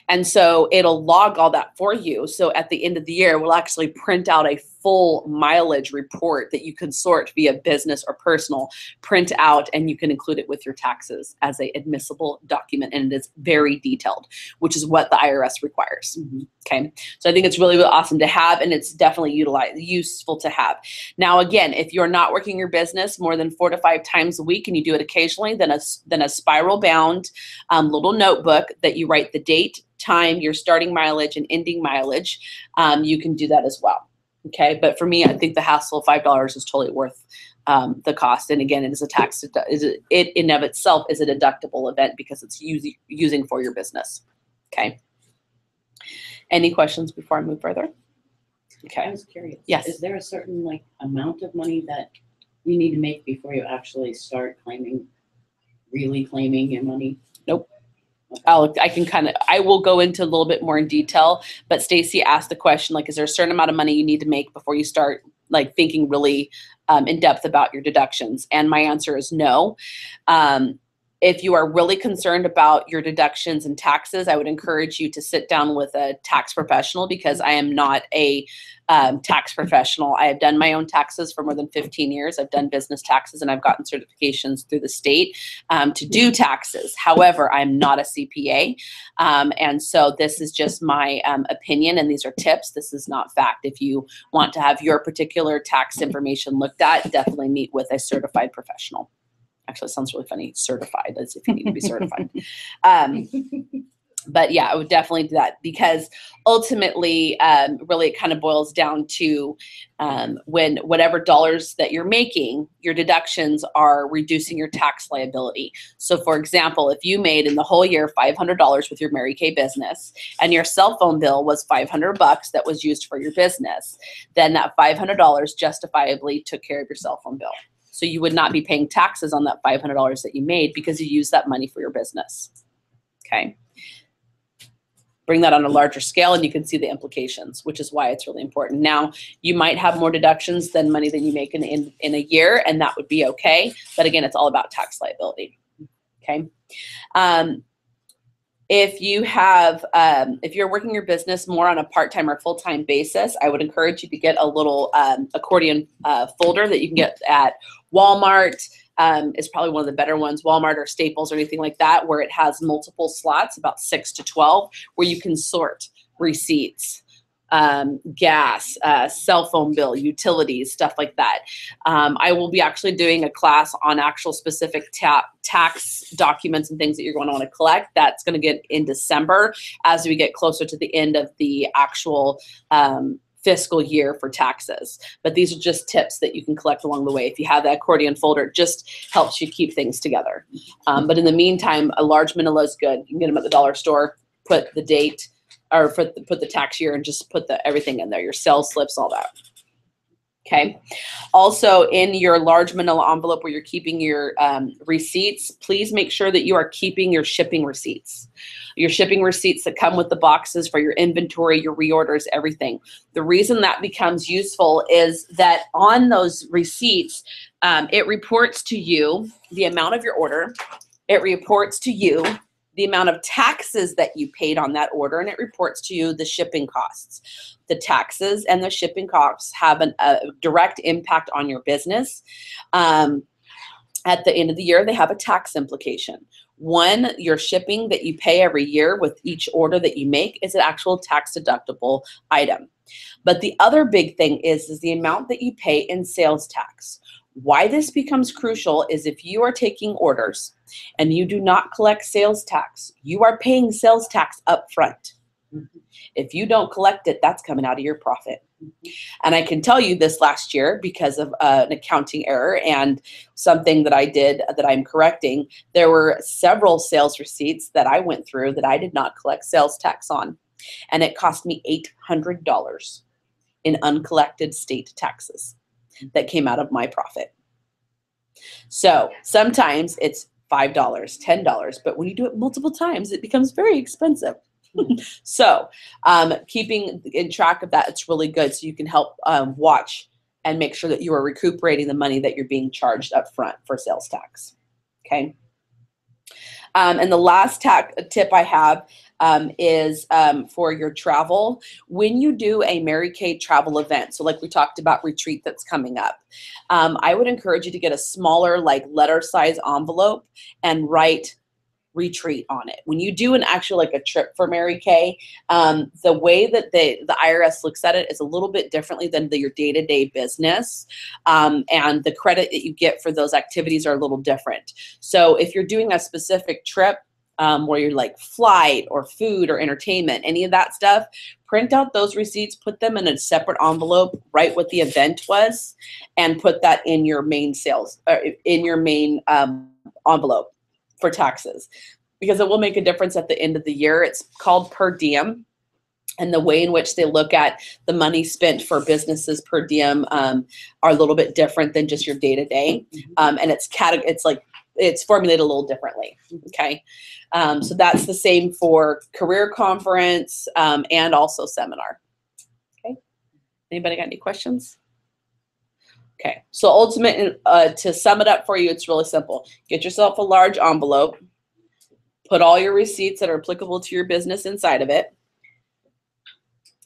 And so it'll log all that for you. So at the end of the year, we'll actually print out a full mileage report that you can sort via business or personal, print out, and you can include it with your taxes as a admissible document. And it is very detailed, which is what the IRS requires. Okay. So I think it's really, really awesome to have, and it's definitely useful to have. Now, again, if you're not working your business more than 4 to 5 times a week and you do it occasionally, then a spiral bound little notebook that you write the date, time, your starting mileage and ending mileage, you can do that as well. Okay, but for me, I think the hassle of $5 is totally worth the cost. And again, it is a tax. It in of itself is a deductible event because it's using for your business. Okay. Any questions before I move further? Okay. I was curious. Yes. Is there a certain amount of money that you need to make before you actually start really claiming your money? Nope. I will go into a little bit more in detail, but Stacy asked the question, like, is there a certain amount of money you need to make before you start like thinking really in depth about your deductions? And my answer is no. If you are really concerned about your deductions and taxes, I would encourage you to sit down with a tax professional, because I am not a tax professional. I have done my own taxes for more than 15 years. I've done business taxes, and I've gotten certifications through the state to do taxes. However, I'm not a CPA. And so this is just my opinion, and these are tips. This is not fact. If you want to have your particular tax information looked at, definitely meet with a certified professional. Actually, it sounds really funny, certified, as if you need to be certified. But yeah, I would definitely do that, because ultimately, really it kind of boils down to when whatever dollars that you're making, your deductions are reducing your tax liability. So for example, if you made in the whole year $500 with your Mary Kay business, and your cell phone bill was $500 that was used for your business, then that $500 justifiably took care of your cell phone bill. So you would not be paying taxes on that $500 that you made, because you used that money for your business. Okay. Bring that on a larger scale and you can see the implications, which is why it's really important. Now, you might have more deductions than money than you make in a year, and that would be okay. But again, it's all about tax liability. Okay. If you have, if you're working your business more on a part-time or full-time basis, I would encourage you to get a little accordion folder that you can get at Walmart. Is probably one of the better ones, Walmart or Staples or anything like that, where it has multiple slots, about 6 to 12, where you can sort receipts, gas, cell phone bill, utilities, stuff like that. I will be actually doing a class on actual specific tax documents and things that you're going to want to collect. That's going to get in December as we get closer to the end of the actual fiscal year for taxes. But these are just tips that you can collect along the way. If you have that accordion folder, it just helps you keep things together. But in the meantime, a large manila is good. You can get them at the dollar store, put the date, or put the tax year, and just put everything in there, your sales slips, all that. Okay. Also, in your large manila envelope where you're keeping your receipts, please make sure that you are keeping your shipping receipts. Your shipping receipts that come with the boxes for your inventory, your reorders, everything. The reason that becomes useful is that on those receipts, it reports to you the amount of your order. It reports to you the amount of taxes that you paid on that order, and it reports to you the shipping costs. The taxes and the shipping costs have a direct impact on your business. At the end of the year, they have a tax implication. One, your shipping that you pay every year with each order that you make is an actual tax deductible item. But the other big thing is the amount that you pay in sales tax. Why this becomes crucial is if you are taking orders and you do not collect sales tax, you are paying sales tax up front. If you don't collect it, that's coming out of your profit. And I can tell you this last year, because of an accounting error and something that I did that I'm correcting, there were several sales receipts that I went through that I did not collect sales tax on. And it cost me $800 in uncollected state taxes that came out of my profit. So sometimes it's $5, $10, but when you do it multiple times, it becomes very expensive. So keeping in track of that, it's really good. So you can help watch and make sure that you are recuperating the money that you're being charged up front for sales tax. Okay. And the last tip I have is for your travel. When you do a Mary Kay travel event, so like we talked about retreat that's coming up, I would encourage you to get a smaller, like letter size envelope and write retreat on it. When you do an actual, like a trip for Mary Kay, the way that the IRS looks at it is a little bit differently than your day-to-day business. And the credit that you get for those activities are a little different. So if you're doing a specific trip, where you're like flight or food or entertainment, any of that stuff, print out those receipts, put them in a separate envelope, write what the event was, and put that in your main sales, in your main envelope for taxes, because it will make a difference at the end of the year. It's called per diem. And the way in which they look at the money spent for businesses per diem are a little bit different than just your day-to-day. And it's like it's formulated a little differently. Okay. So that's the same for career conference and also seminar. Okay. Anybody got any questions? Okay. So ultimate, to sum it up for you, it's really simple. Get yourself a large envelope. Put all your receipts that are applicable to your business inside of it.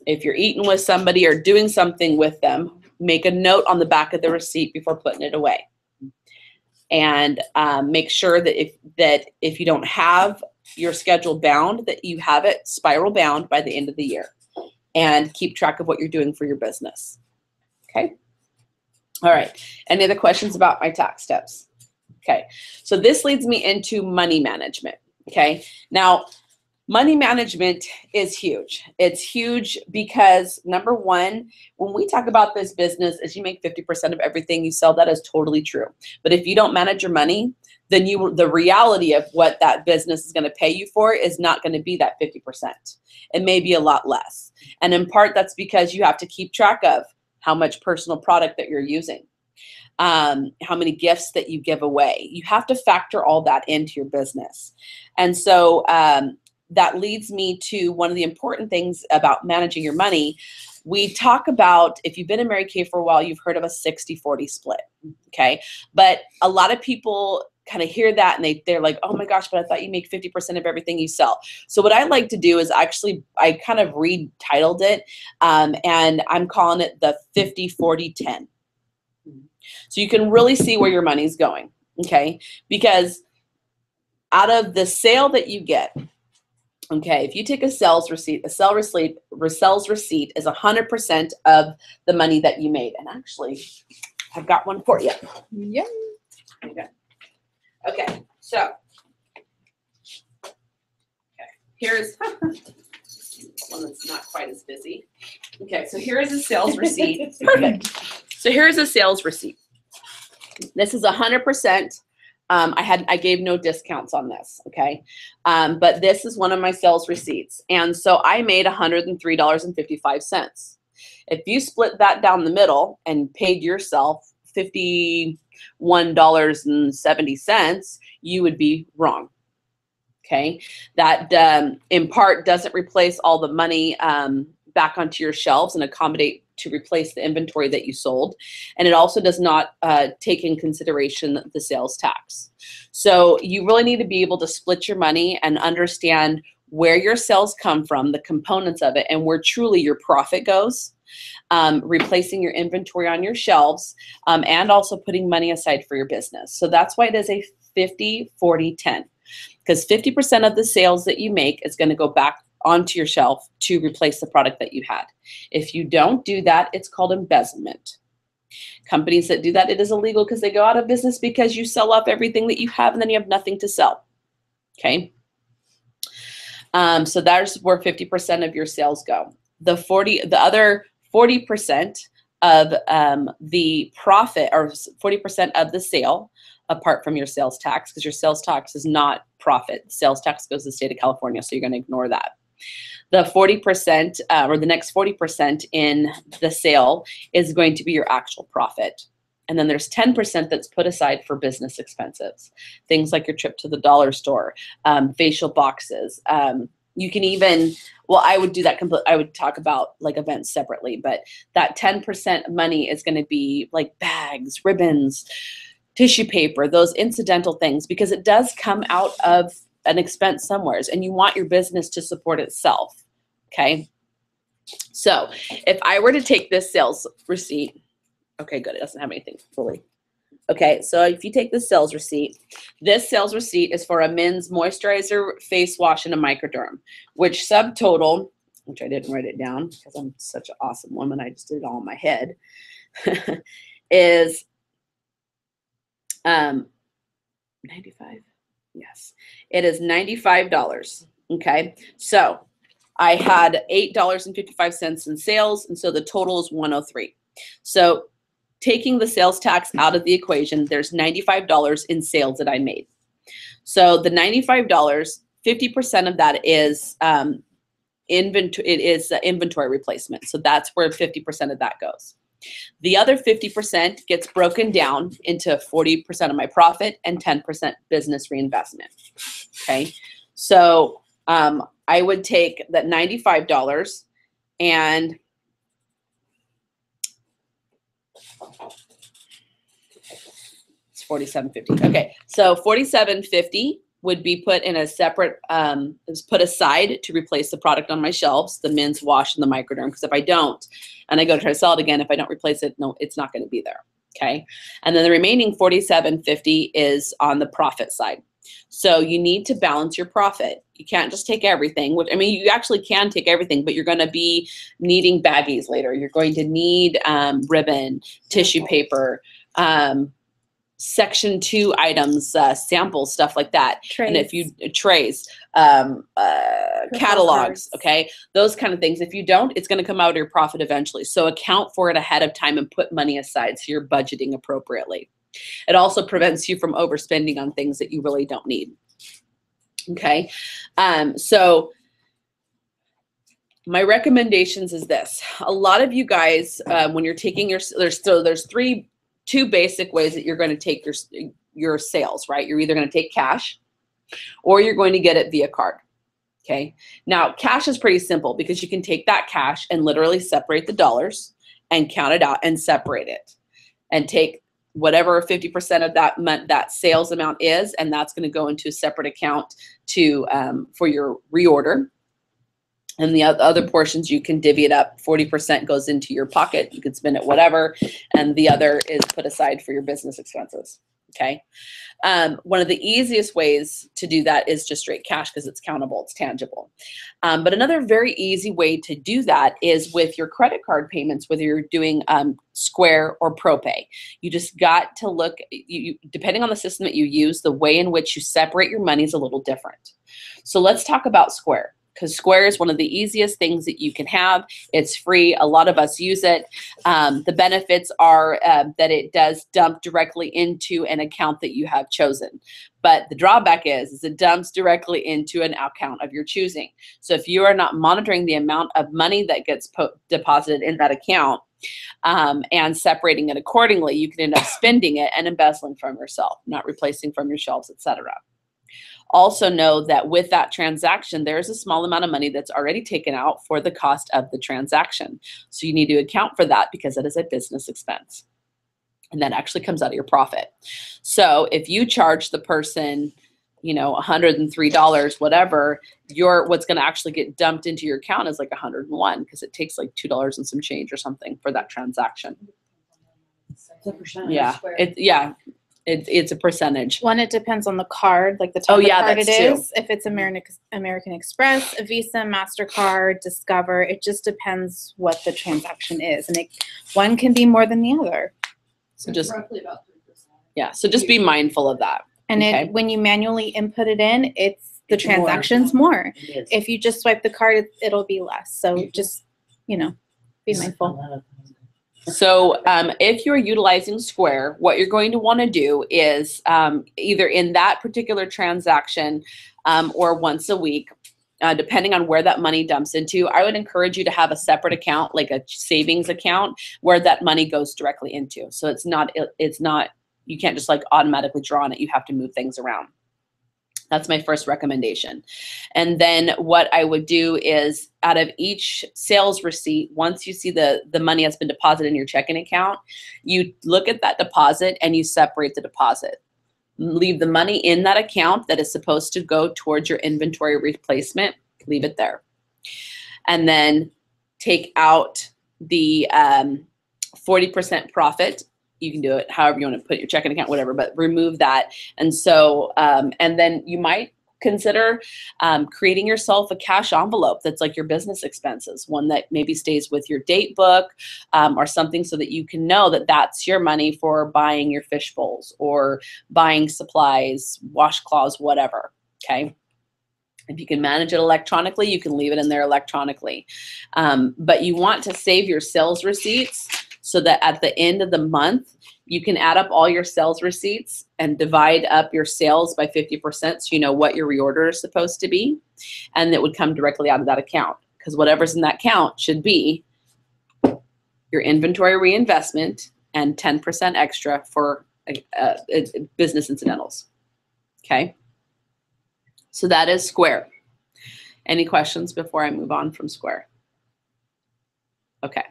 If you're eating with somebody or doing something with them, make a note on the back of the receipt before putting it away. And make sure that if you don't have your schedule bound, that you have it spiral bound by the end of the year. And keep track of what you're doing for your business. Okay? All right. Any other questions about my tax steps? Okay. So this leads me into money management. Okay. Now, money management is huge. It's huge because, number one, when we talk about this business, as you make 50% of everything you sell, that is totally true. But if you don't manage your money, then the reality of what that business is going to pay you for is not going to be that 50%. It may be a lot less. And in part, that's because you have to keep track of how much personal product that you're using, how many gifts that you give away. You have to factor all that into your business. And so, that leads me to one of the important things about managing your money. We talk about, if you've been in Mary Kay for a while, you've heard of a 60-40 split, okay? But a lot of people kind of hear that and they're like, oh my gosh, but I thought you make 50% of everything you sell. So what I like to do is actually, I kind of retitled it, and I'm calling it the 50-40-10. So you can really see where your money's going, okay? Because out of the sale that you get, okay, if you take a sales receipt, a sales receipt is 100% of the money that you made. And actually, I've got one for you. Yeah. Okay, so here's one that's not quite as busy. Okay, so here is a sales receipt. Perfect. So here's a sales receipt. This is 100%. I gave no discounts on this, okay? But this is one of my sales receipts. And so I made $103.55. If you split that down the middle and paid yourself $51.70, you would be wrong, okay? That in part doesn't replace all the money back onto your shelves and accommodate to replace the inventory that you sold. And it also does not take in consideration the sales tax. So you really need to be able to split your money and understand where your sales come from, the components of it, and where truly your profit goes, replacing your inventory on your shelves, and also putting money aside for your business. So that's why it is a 50-40-10, because 50% of the sales that you make is going to go back onto your shelf to replace the product that you had. If you don't do that, it's called embezzlement. Companies that do that, it is illegal because they go out of business because you sell off everything that you have and then you have nothing to sell. Okay. So that's where 50% of your sales go. The other 40% of the profit, or 40% of the sale, apart from your sales tax, because your sales tax is not profit. Sales tax goes to the state of California, so you're going to ignore that. The 40%, or the next 40% in the sale is going to be your actual profit. And then there's 10% that's put aside for business expenses. Things like your trip to the dollar store, facial boxes. You can even, well, I would do that I would talk about like events separately, but that 10% money is going to be like bags, ribbons, tissue paper, those incidental things, because it does come out of an expense somewheres, and you want your business to support itself, okay? So if I were to take this sales receipt, okay, good, it doesn't have anything fully. Okay, so if you take this sales receipt, this sales receipt is for a men's moisturizer, face wash, and a microderm, which subtotal, which I didn't write it down because I'm such an awesome woman, I just did it all in my head, is 95. Yes, it is $95. Okay, so I had $8.55 in sales, and so the total is $103. So taking the sales tax out of the equation, there's $95 in sales that I made. So the $95, 50% of that is inventory replacement. So that's where 50% of that goes. The other 50% gets broken down into 40% of my profit and 10% business reinvestment. Okay. So I would take that $95 and it's $47.50. Okay. So $47.50 would be put in a separate, is put aside to replace the product on my shelves, the Men's Wash and the Microderm. Because if I don't, and I go to try to sell it again, if I don't replace it, no, it's not going to be there. Okay. And then the remaining $47.50 is on the profit side. So you need to balance your profit. You can't just take everything. Which, I mean, you actually can take everything, but you're going to be needing baggies later. You're going to need ribbon, tissue paper, Section 2 items, samples, stuff like that. Trays. And if you trays, catalogs, okay, those kind of things. If you don't, it's going to come out of your profit eventually. So account for it ahead of time and put money aside so you're budgeting appropriately. It also prevents you from overspending on things that you really don't need. Okay, so my recommendations is this. A lot of you guys, when you're taking your, there's two basic ways that you're going to take your sales, right? You're either going to take cash or you're going to get it via card. Okay. Now, cash is pretty simple because you can take that cash and literally separate the dollars and count it out and separate it and take whatever 50% of that sales amount is, and that's going to go into a separate account to for your reorder. And the other portions, you can divvy it up. 40% goes into your pocket. You can spend it whatever. And the other is put aside for your business expenses. Okay. One of the easiest ways to do that is just straight cash because it's countable, it's tangible. But another very easy way to do that is with your credit card payments, whether you're doing Square or ProPay. You just got to look, depending on the system that you use, the way in which you separate your money is a little different. So let's talk about Square. Because Square is one of the easiest things that you can have. It's free. A lot of us use it. The benefits are that it does dump directly into an account that you have chosen. But the drawback is it dumps directly into an account of your choosing. So if you are not monitoring the amount of money that gets deposited in that account and separating it accordingly, you can end up spending it and embezzling from yourself, not replacing from your shelves, etc. Also know that with that transaction, there's a small amount of money that's already taken out for the cost of the transaction. So you need to account for that because it is a business expense. And that actually comes out of your profit. So if you charge the person, you know, $103, whatever, what's going to actually get dumped into your account is like $101 because it takes like $2 and some change or something for that transaction. It's a percentage. Yeah. It's a percentage. One, it depends on the card, like the type of card it that's is. If it's American Express, Visa, MasterCard, Discover, it just depends what the transaction is. And one can be more than the other. So just roughly about 3%. So just be mindful of that. And Okay. when you manually input it in, the More. transaction's more. It is. If you just swipe the card, it'll be less. So just, be mindful. So if you're utilizing Square, what you're going to want to do is either in that particular transaction or once a week, depending on where that money dumps into, I would encourage you to have a separate account, like a savings account, where that money goes directly into. So it's not, you can't just like automatically draw on it. You have to move things around. That's my first recommendation. And then what I would do is out of each sales receipt, once you see the money has been deposited in your checking account, you look at that deposit and you separate the deposit. Leave the money in that account that is supposed to go towards your inventory replacement. Leave it there. And then take out the 40% profit. You can do it however you want to put your checking account, whatever, but remove that. And so, and then you might consider creating yourself a cash envelope that's like your business expenses, one that maybe stays with your date book or something so that you can know that that's your money for buying your fish bowls or buying supplies, washcloths, whatever, okay? If you can manage it electronically, you can leave it in there electronically. But you want to save your sales receipts so that at the end of the month, you can add up all your sales receipts and divide up your sales by 50% so you know what your reorder is supposed to be. And it would come directly out of that account because whatever's in that account should be your your inventory reinvestment, and 10% extra for business incidentals. Okay. So that is Square. Any questions before I move on from Square? Okay.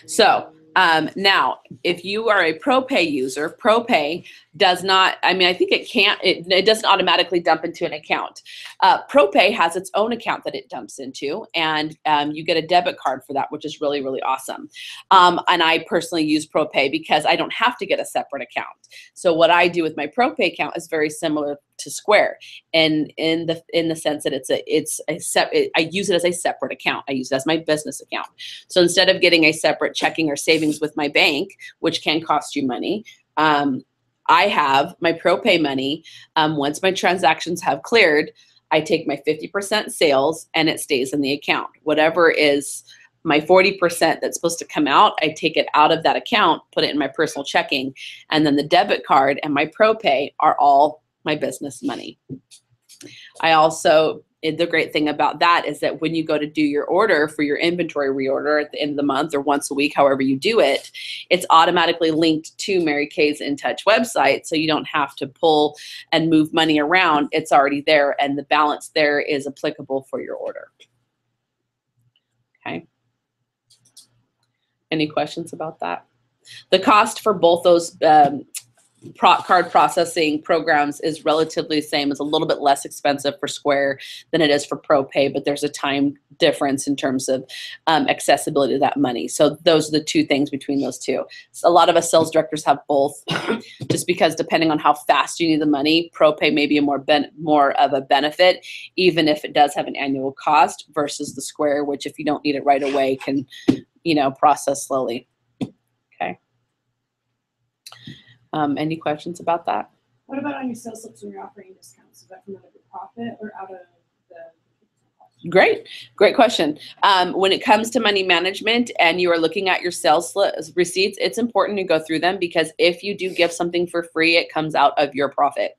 So now, if you are a ProPay user, ProPay does not, I mean, I think it doesn't automatically dump into an account. ProPay has its own account that it dumps into, and you get a debit card for that, which is really, really awesome. And I personally use ProPay because I don't have to get a separate account. So what I do with my ProPay account is very similar to Square, and in the sense that I use it as a separate account. I use it as my business account. So instead of getting a separate checking or savings with my bank, which can cost you money, I have my ProPay money. Once my transactions have cleared, I take my 50% sales and it stays in the account. Whatever is my 40% that's supposed to come out, I take it out of that account, put it in my personal checking, and then the debit card and my ProPay are all my business money. I also, the great thing about that is that when you go to do your order for your inventory reorder at the end of the month or once a week, however you do it, it's automatically linked to Mary Kay's InTouch website, so you don't have to pull and move money around. It's already there, and the balance there is applicable for your order. Okay. Any questions about that? The cost for both those card processing programs is relatively the same. It's a little bit less expensive for Square than it is for ProPay, but there's a time difference in terms of accessibility to that money. So those are the two things between those two. So a lot of us sales directors have both, just because depending on how fast you need the money, ProPay may be a more of a benefit, even if it does have an annual cost, versus the Square, which if you don't need it right away can, process slowly. Okay. Any questions about that? What about on your sales slips when you're offering discounts? Is that from out of your profit or out of the? Great question. When it comes to money management and you are looking at your sales receipts, it's important to go through them, because if you do give something for free, it comes out of your profit.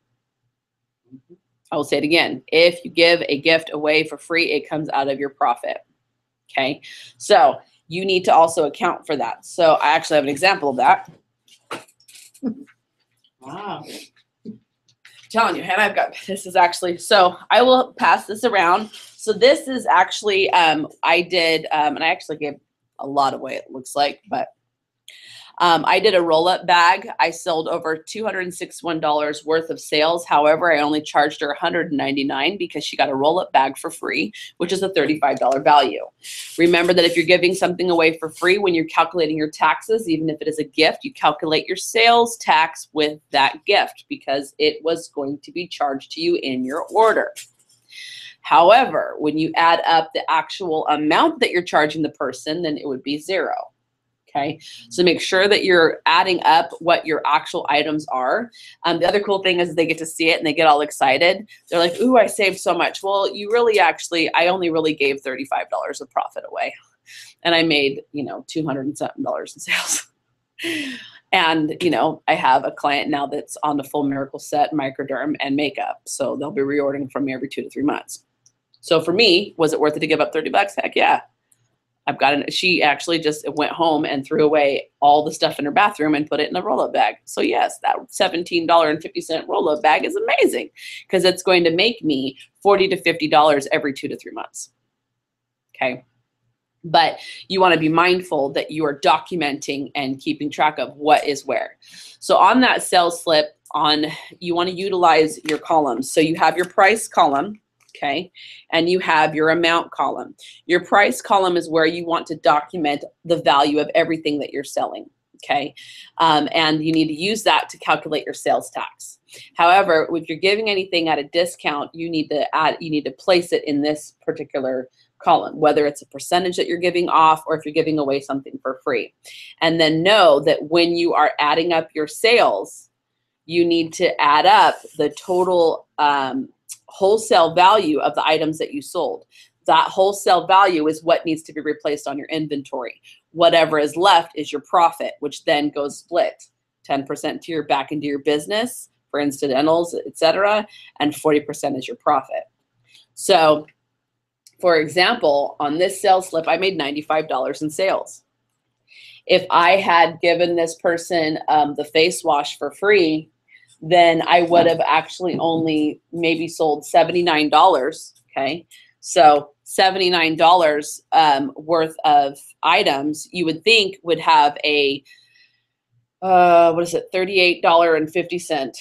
I will say it again. If you give a gift away for free, it comes out of your profit. Okay. So you need to also account for that. So I actually have an example of that. Wow. I'm telling you, and I've got, this is actually, so I will pass this around. So this is actually, I did, and I actually gave a lot away, it looks like, but I did a roll-up bag. I sold over $261 worth of sales. However, I only charged her $199 because she got a roll-up bag for free, which is a $35 value. Remember that if you're giving something away for free, when you're calculating your taxes, even if it is a gift, you calculate your sales tax with that gift, because it was going to be charged to you in your order. However, when you add up the actual amount that you're charging the person, then it would be zero. Okay, so make sure that you're adding up what your actual items are. The other cool thing is they get to see it and they get all excited. They're like, ooh, I saved so much. Well, you really I only really gave $35 of profit away. And I made, $200 and something in sales. And, I have a client now that's on the full Miracle Set, microderm, and makeup. So they'll be reordering from me every 2 to 3 months. So for me, was it worth it to give up $30? Heck yeah. She actually just went home and threw away all the stuff in her bathroom and put it in a roll-up bag. So yes, that $17.50 roll-up bag is amazing, because it's going to make me $40 to $50 every 2 to 3 months. Okay. But you want to be mindful that you are documenting and keeping track of what is where. So on that sales slip, you want to utilize your columns. So you have your price column. Okay, and you have your amount column. Your price column is where you want to document the value of everything that you're selling. Okay, and you need to use that to calculate your sales tax. However, if you're giving anything at a discount, you need to place it in this particular column, whether it's a percentage that you're giving off or if you're giving away something for free. And then know that when you are adding up your sales, you need to add up the total wholesale value of the items that you sold. That wholesale value is what needs to be replaced on your inventory. Whatever is left is your profit, which then goes split 10% to your back into your business for incidentals, etc., and 40% is your profit. So, for example, on this sales slip, I made $95 in sales. If I had given this person the face wash for free, then I would have actually only maybe sold $79. Okay. So $79 worth of items you would think would have a, what is it, $38.50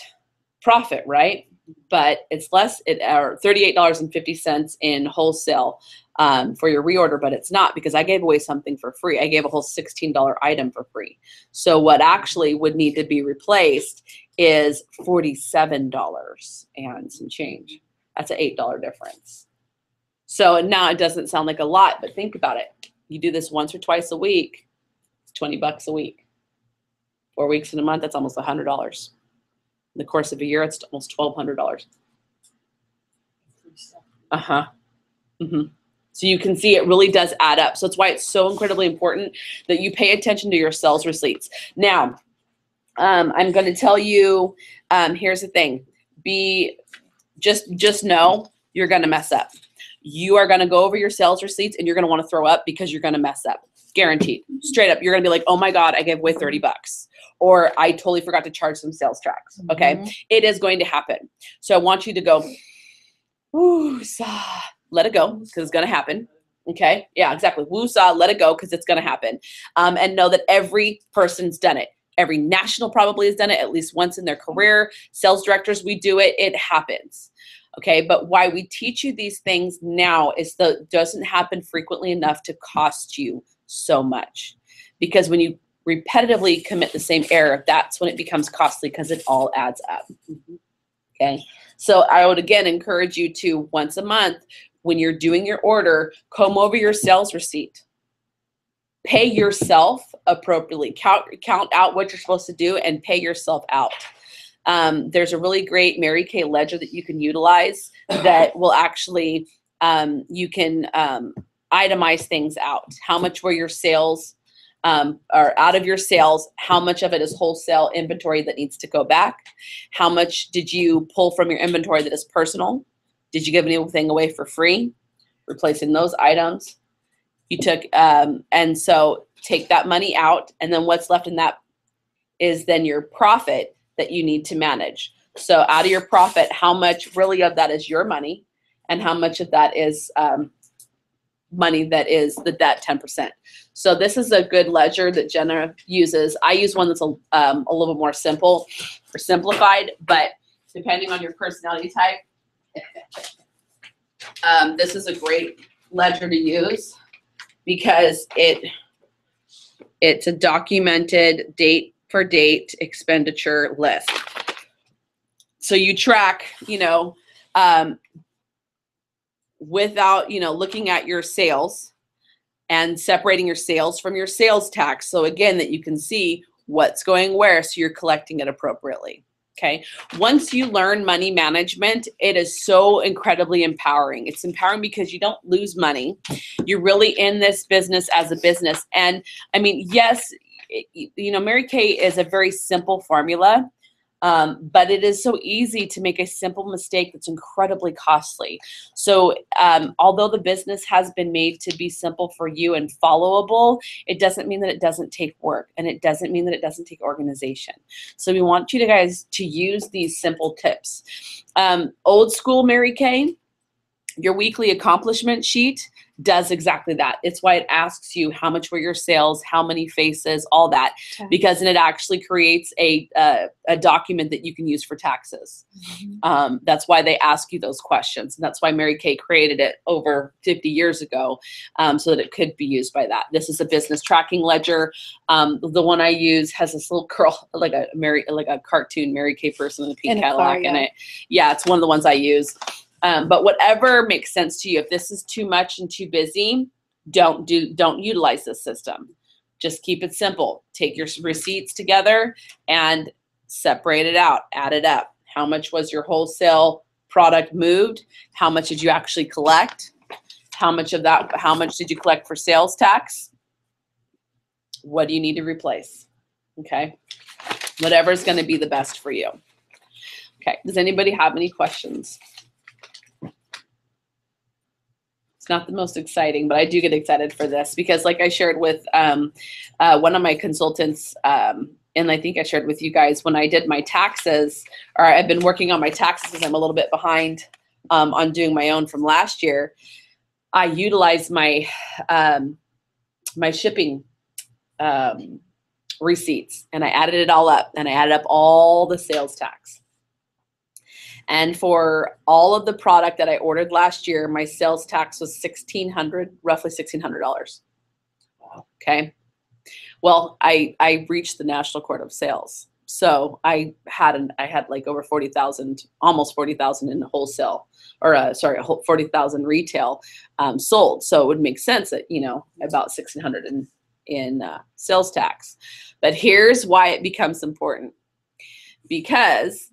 profit, right? But it's less, or $38.50 in wholesale for your reorder, but it's not, because I gave away something for free. I gave a whole $16 item for free. So what actually would need to be replaced is $47 and some change. That's an $8 difference. So now it doesn't sound like a lot, but think about it. You do this once or twice a week, it's $20 a week. 4 weeks in a month, that's almost $100. In the course of a year, it's almost $1,200. Uh-huh. Mm-hmm. So you can see it really does add up. So it's why it's so incredibly important that you pay attention to your sales receipts. Now, I'm going to tell you, here's the thing. Just know you're going to mess up. You are going to go over your sales receipts and you're going to want to throw up because you're going to mess up. Guaranteed. Straight up. You're going to be like, oh my God, I gave away $30. Or I totally forgot to charge some sales tax. Okay. It is going to happen. So I want you to go, woo-saw, let it go, because it's going to happen. Okay. Yeah, exactly. Woo-saw, let it go, because it's going to happen. And know that every person's done it. Every national probably has done it at least once in their career. Sales directors, we do it. It happens. Okay. But why we teach you these things now is that it doesn't happen frequently enough to cost you so much. Because when you repetitively commit the same error, that's when it becomes costly, because it all adds up. Okay. So I would again encourage you to, once a month, when you're doing your order, comb over your sales receipt. Pay yourself appropriately. Count out what you're supposed to do and pay yourself out. There's a really great Mary Kay ledger that you can utilize that will actually, you can itemize things out. How much were your sales, or out of your sales, how much of it is wholesale inventory that needs to go back? How much did you pull from your inventory that is personal? Did you give anything away for free? Replacing those items. You took, and so take that money out, and then what's left in that is then your profit that you need to manage. So out of your profit, how much really of that is your money, and how much of that is money that is the debt, 10%. So this is a good ledger that Jenna uses. I use one that's a little bit more simple or simplified, but depending on your personality type, this is a great ledger to use, because it's a documented date for date expenditure list. So you track, without, looking at your sales and separating your sales from your sales tax. So again, that you can see what's going where, so you're collecting it appropriately. Okay. Once you learn money management, it is so incredibly empowering. It's empowering because you don't lose money. You're really in this business as a business. And I mean, yes, Mary Kay is a very simple formula, but it is so easy to make a simple mistake that's incredibly costly. So although the business has been made to be simple for you and followable, it doesn't mean that it doesn't take work, and it doesn't mean that it doesn't take organization. So we want you guys to use these simple tips. Old school Mary Kay, your weekly accomplishment sheet does exactly that. It's why it asks you how much were your sales, how many faces, all that, because then it actually creates a document that you can use for taxes. That's why they ask you those questions. And that's why Mary Kay created it over 50 years ago, so that it could be used by that. This is a business tracking ledger. The one I use has this little girl, like a cartoon Mary Kay person in a pink Cadillac in it. Yeah, it's one of the ones I use. But whatever makes sense to you. If this is too much and too busy, don't utilize this system. Just keep it simple. Take your receipts together and separate it out, add it up. How much was your wholesale product moved? How much did you actually collect? How much did you collect for sales tax? What do you need to replace? Okay. Whatever is going to be the best for you. Okay. Does anybody have any questions? It's not the most exciting, but I do get excited for this because, like I shared with one of my consultants, and I think I shared with you guys when I did my taxes, or I've been working on my taxes because I'm a little bit behind on doing my own from last year. I utilized my my shipping receipts, and I added it all up, and I added up all the sales tax. And for all of the product that I ordered last year, my sales tax was roughly $1,600. Wow. Okay. Well, I reached the National Court of Sales. So I had like over 40,000, almost 40,000 in wholesale, or 40,000 retail sold. So it would make sense that, about 1,600 in sales tax. But here's why it becomes important. Because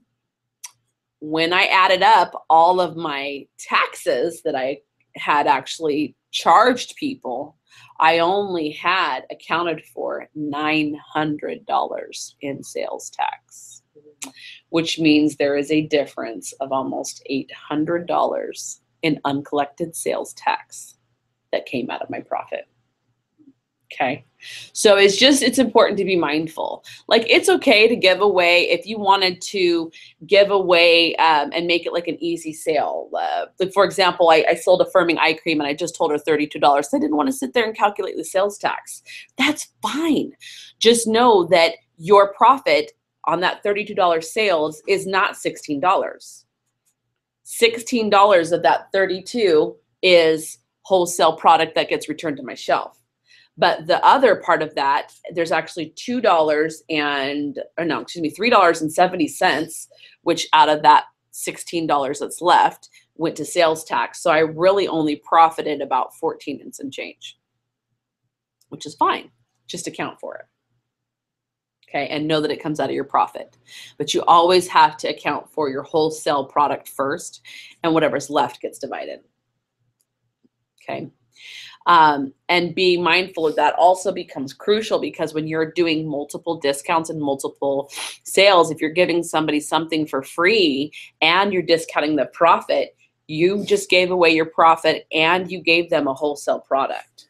when I added up all of my taxes that I had actually charged people, I only had accounted for $900 in sales tax, which means there is a difference of almost $800 in uncollected sales tax that came out of my profit. Okay. So it's important to be mindful. Like, it's okay to give away if you wanted to give away and make it like an easy sale. Like, for example, I sold a firming eye cream and I just told her $32. I didn't want to sit there and calculate the sales tax. That's fine. Just know that your profit on that $32 sales is not $16. $16 of that 32 is wholesale product that gets returned to my shelf. But the other part of that, there's actually $3.70, which out of that $16 that's left went to sales tax. So I really only profited about 14 and some change, which is fine. Just account for it. Okay, and know that it comes out of your profit. But you always have to account for your wholesale product first, and whatever's left gets divided. Okay. And being mindful of that also becomes crucial, because when you're doing multiple discounts and multiple sales, if you're giving somebody something for free and you're discounting the profit, you just gave away your profit and you gave them a wholesale product.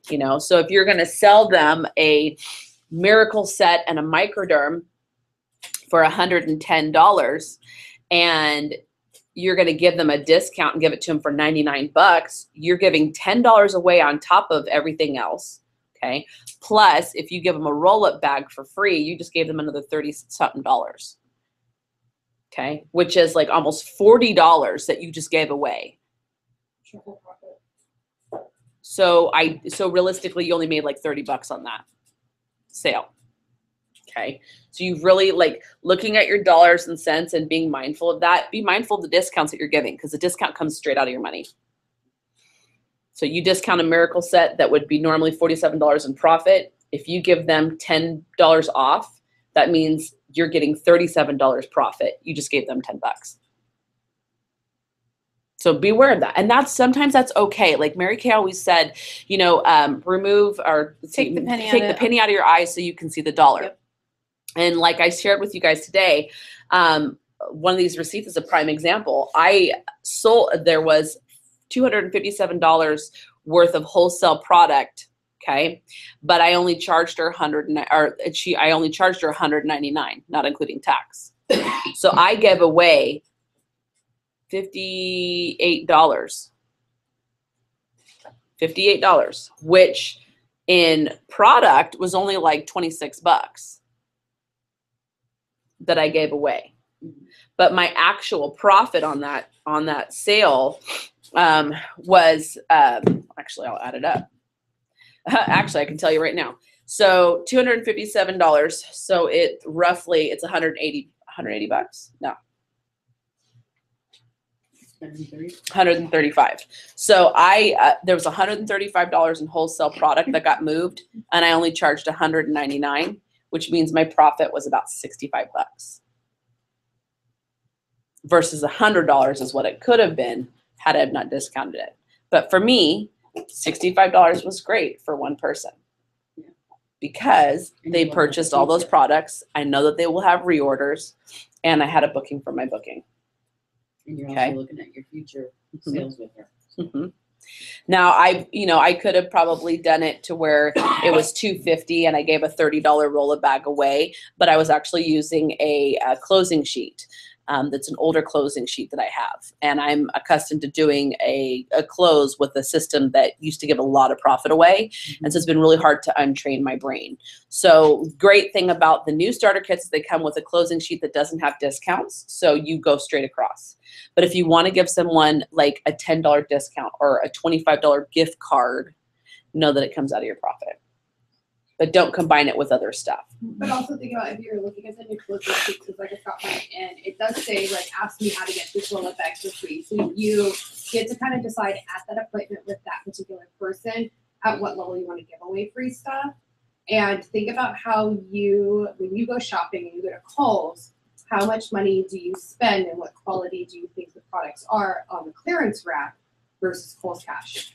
So if you're going to sell them a Miracle Set and a Microderm for $110 and you're going to give them a discount and give it to them for $99, you're giving $10 away on top of everything else. Okay. Plus, if you give them a roll-up bag for free, you just gave them another $30-something. Okay. Which is like almost $40 that you just gave away. Triple profit. So realistically, you only made like $30 on that sale. Okay. So you've really, like, looking at your dollars and cents and being mindful of that. Be mindful of the discounts that you're giving, because the discount comes straight out of your money. So you discount a Miracle Set that would be normally $47 in profit. If you give them $10 off, that means you're getting $37 profit. You just gave them $10. So be aware of that. And sometimes that's okay. Like Mary Kay always said, remove or Take the penny out of your eyes so you can see the dollar. Yep. And like I shared with you guys today, one of these receipts is a prime example. There was $257 worth of wholesale product. Okay. But I only charged her I only charged her $199, not including tax. So I gave away $58, which in product was only like $26 that I gave away. But my actual profit on that sale was actually, I'll add it up. Actually, I can tell you right now. So $257. So it's $180. No. 135. So there was $135 in wholesale product that got moved, and I only charged $199, which means my profit was about $65 versus $100 is what it could have been had I have not discounted it. But for me, $65 was great for one person because they purchased all those products. I know that they will have reorders, and I had a booking for my booking. And you're Okay. also looking at your future sales with her. Mm-hmm. Now I could have probably done it to where it was $2.50 and I gave a $30 roll bag away, but I was actually using a closing sheet. That's an older closing sheet that I have. And I'm accustomed to doing a close with a system that used to give a lot of profit away. And so it's been really hard to untrain my brain. So great thing about the new starter kits is they come with a closing sheet that doesn't have discounts. So you go straight across. But if you want to give someone like a $10 discount or a $25 gift card, know that it comes out of your profit. But don't combine it with other stuff. But also think about if you're looking at the new closing sheet, because like I got mine in, it does say like ask me how to get this roll bag for free. So you get to kind of decide at that appointment with that particular person at what level you want to give away free stuff. And think about how when you go shopping and you go to Kohl's, how much money do you spend and what quality do you think the products are on the clearance rack versus Kohl's Cash?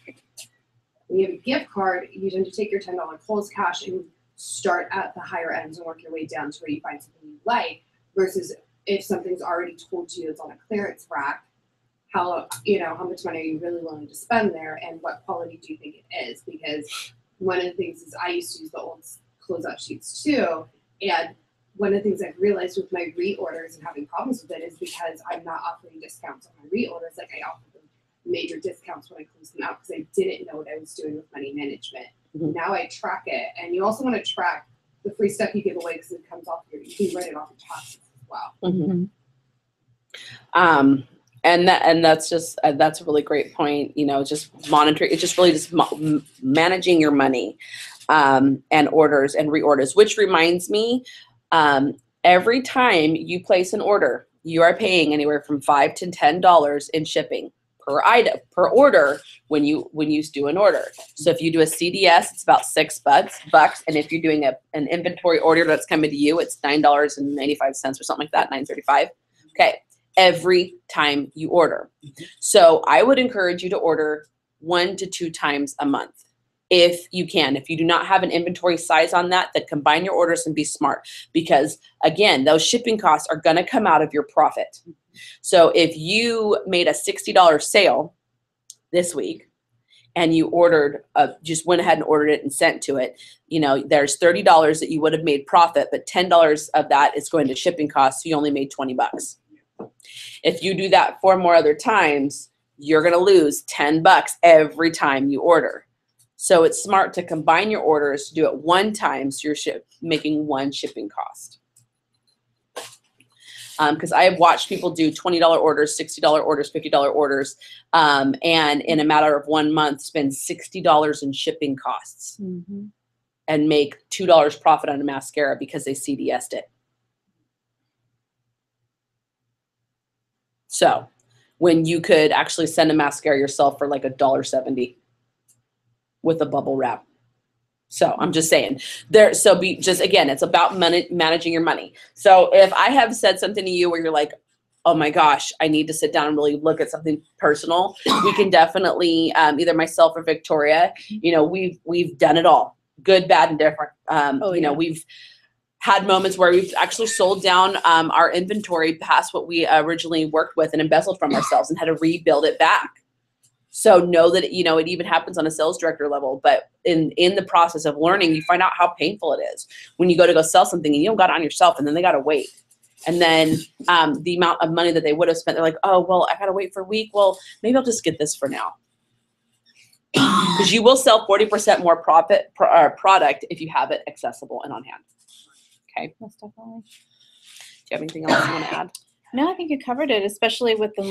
When you have a gift card, you tend to take your $10 Kohl's Cash and start at the higher ends and work your way down to where you find something you like, versus if something's already told you it's on a clearance rack, how much money are you really willing to spend there and what quality do you think it is? Because one of the things is I used to use the old closeout sheets too, and one of the things I've realized with my reorders and having problems with it is because I'm not offering discounts on my reorders like I offer them major discounts when I close them out because I didn't know what I was doing with money management. Mhm. Now I track it, and you also want to track the free stuff you give away because it comes off you can write it off your taxes as well. Mm-hmm. And that's a really great point. Just monitoring. It's just really just managing your money, and orders and reorders. Which reminds me, every time you place an order, you are paying anywhere from $5 to $10 in shipping per order when you do an order. So if you do a CDS, it's about $6, and if you're doing an inventory order that's coming to you, it's $9.95 or something like that, $9.35. Okay, every time you order. So I would encourage you to order 1 to 2 times a month. If you can. If you do not have an inventory size on that, then combine your orders and be smart, because again, those shipping costs are going to come out of your profit. So if you made a $60 sale this week and you just went ahead and ordered it and sent to it, there's $30 that you would have made profit, but $10 of that is going to shipping costs. So you only made $20. If you do that 4 more other times, you're going to lose $10 every time you order. So it's smart to combine your orders, do it one time, so you're making one shipping cost. Because I have watched people do $20 orders, $60 orders, $50 orders, and in a matter of 1 month spend $60 in shipping costs and make $2 profit on a mascara because they CDS'd it. So when you could actually send a mascara yourself for like $1.70 with a bubble wrap. So I'm just saying it's about managing your money. So if I have said something to you where you're like, oh my gosh, I need to sit down and really look at something personal, we can definitely, either myself or Victoria, we've done it all, good, bad, and different. We've had moments where we've actually sold down our inventory past what we originally worked with and embezzled from ourselves and had to rebuild it back. So know that, it even happens on a sales director level, but in the process of learning, you find out how painful it is when you go sell something and you don't got it on yourself, and then they got to wait. And then the amount of money that they would have spent, they're like, oh, well, I got to wait for a week. Well, maybe I'll just get this for now. Because you will sell 40% more product if you have it accessible and on hand. Okay. Most definitely. Do you have anything else you want to add? No, I think you covered it, especially with the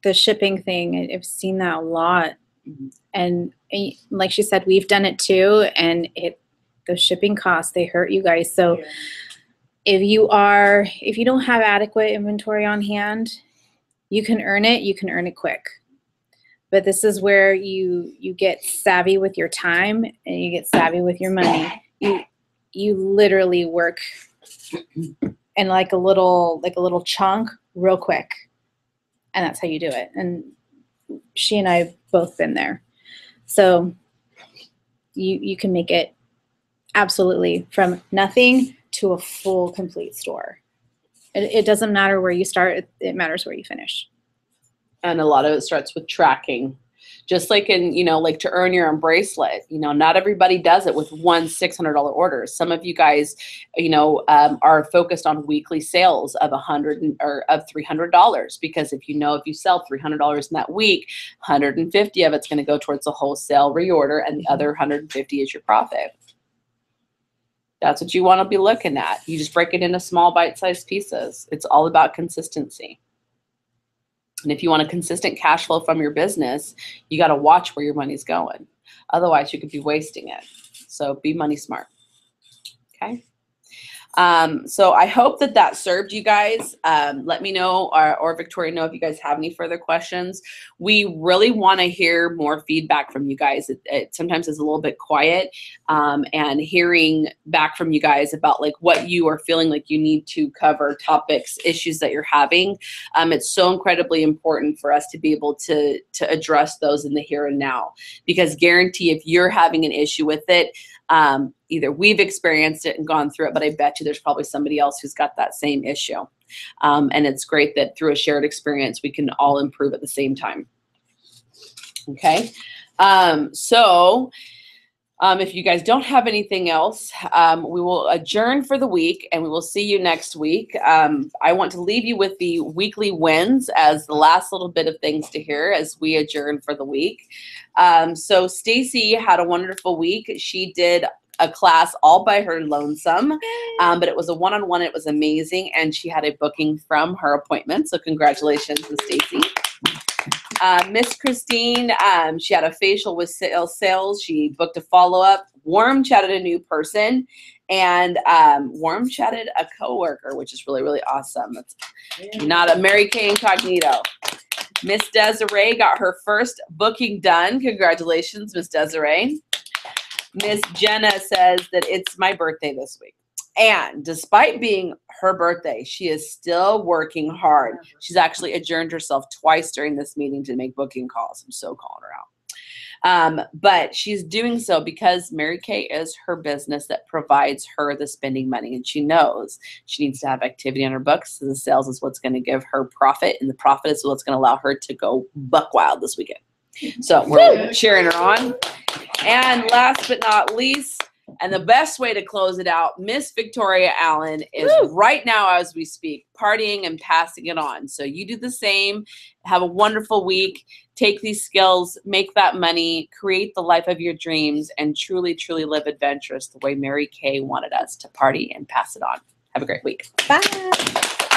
the shipping thing. I've seen that a lot. And like she said, we've done it too. And the shipping costs, they hurt you guys. So if you don't have adequate inventory on hand, you can earn it quick. But this is where you get savvy with your time and you get savvy with your money. You literally work in like a little chunk real quick. And that's how you do it. And she and I have both been there. So you can make it absolutely from nothing to a full, complete store. It doesn't matter where you start. It matters where you finish. And a lot of it starts with tracking. Just like in, like to earn your own bracelet, not everybody does it with one $600 order. Some of you guys, are focused on weekly sales of $300, because if you sell $300 in that week, 150 of it's going to go towards the wholesale reorder, and the other 150 is your profit. That's what you want to be looking at. You just break it into small bite-sized pieces. It's all about consistency. And if you want a consistent cash flow from your business, you got to watch where your money's going. Otherwise, you could be wasting it. So be money smart. Okay. So I hope that served you guys. Let me know, or Victoria know, if you guys have any further questions. We really want to hear more feedback from you guys. It sometimes is a little bit quiet, and hearing back from you guys about like what you are feeling like you need to cover, topics, issues that you're having. It's so incredibly important for us to be able to address those in the here and now, because guarantee if you're having an issue with it, either we've experienced it and gone through it, but I bet you there's probably somebody else who's got that same issue. And it's great that through a shared experience, we can all improve at the same time. Okay. If you guys don't have anything else, we will adjourn for the week, and we will see you next week. I want to leave you with the weekly wins as the last little bit of things to hear as we adjourn for the week. So Stacy had a wonderful week. She did a class all by her lonesome, but it was a one-on-one. It was amazing, and she had a booking from her appointment. So congratulations to Stacy. Miss Christine, she had a facial with sales. She booked a follow-up, warm chatted a new person, and warm chatted a coworker, which is really, really awesome. That's not a Mary Kay incognito. Miss Desiree got her first booking done. Congratulations, Miss Desiree. Miss Jenna says that it's my birthday this week. And despite being her birthday, she is still working hard. She's actually adjourned herself twice during this meeting to make booking calls. I'm so calling her out. But she's doing so because Mary Kay is her business that provides her the spending money. And she knows she needs to have activity on her books. So the sales is what's going to give her profit. And the profit is what's going to allow her to go buck wild this weekend. So we're cheering her on. And last but not least, and the best way to close it out, Miss Victoria Allen is right now as we speak, partying and passing it on. So you do the same. Have a wonderful week. Take these skills, make that money, create the life of your dreams, and truly, truly live adventurous the way Mary Kay wanted us to party and pass it on. Have a great week. Bye.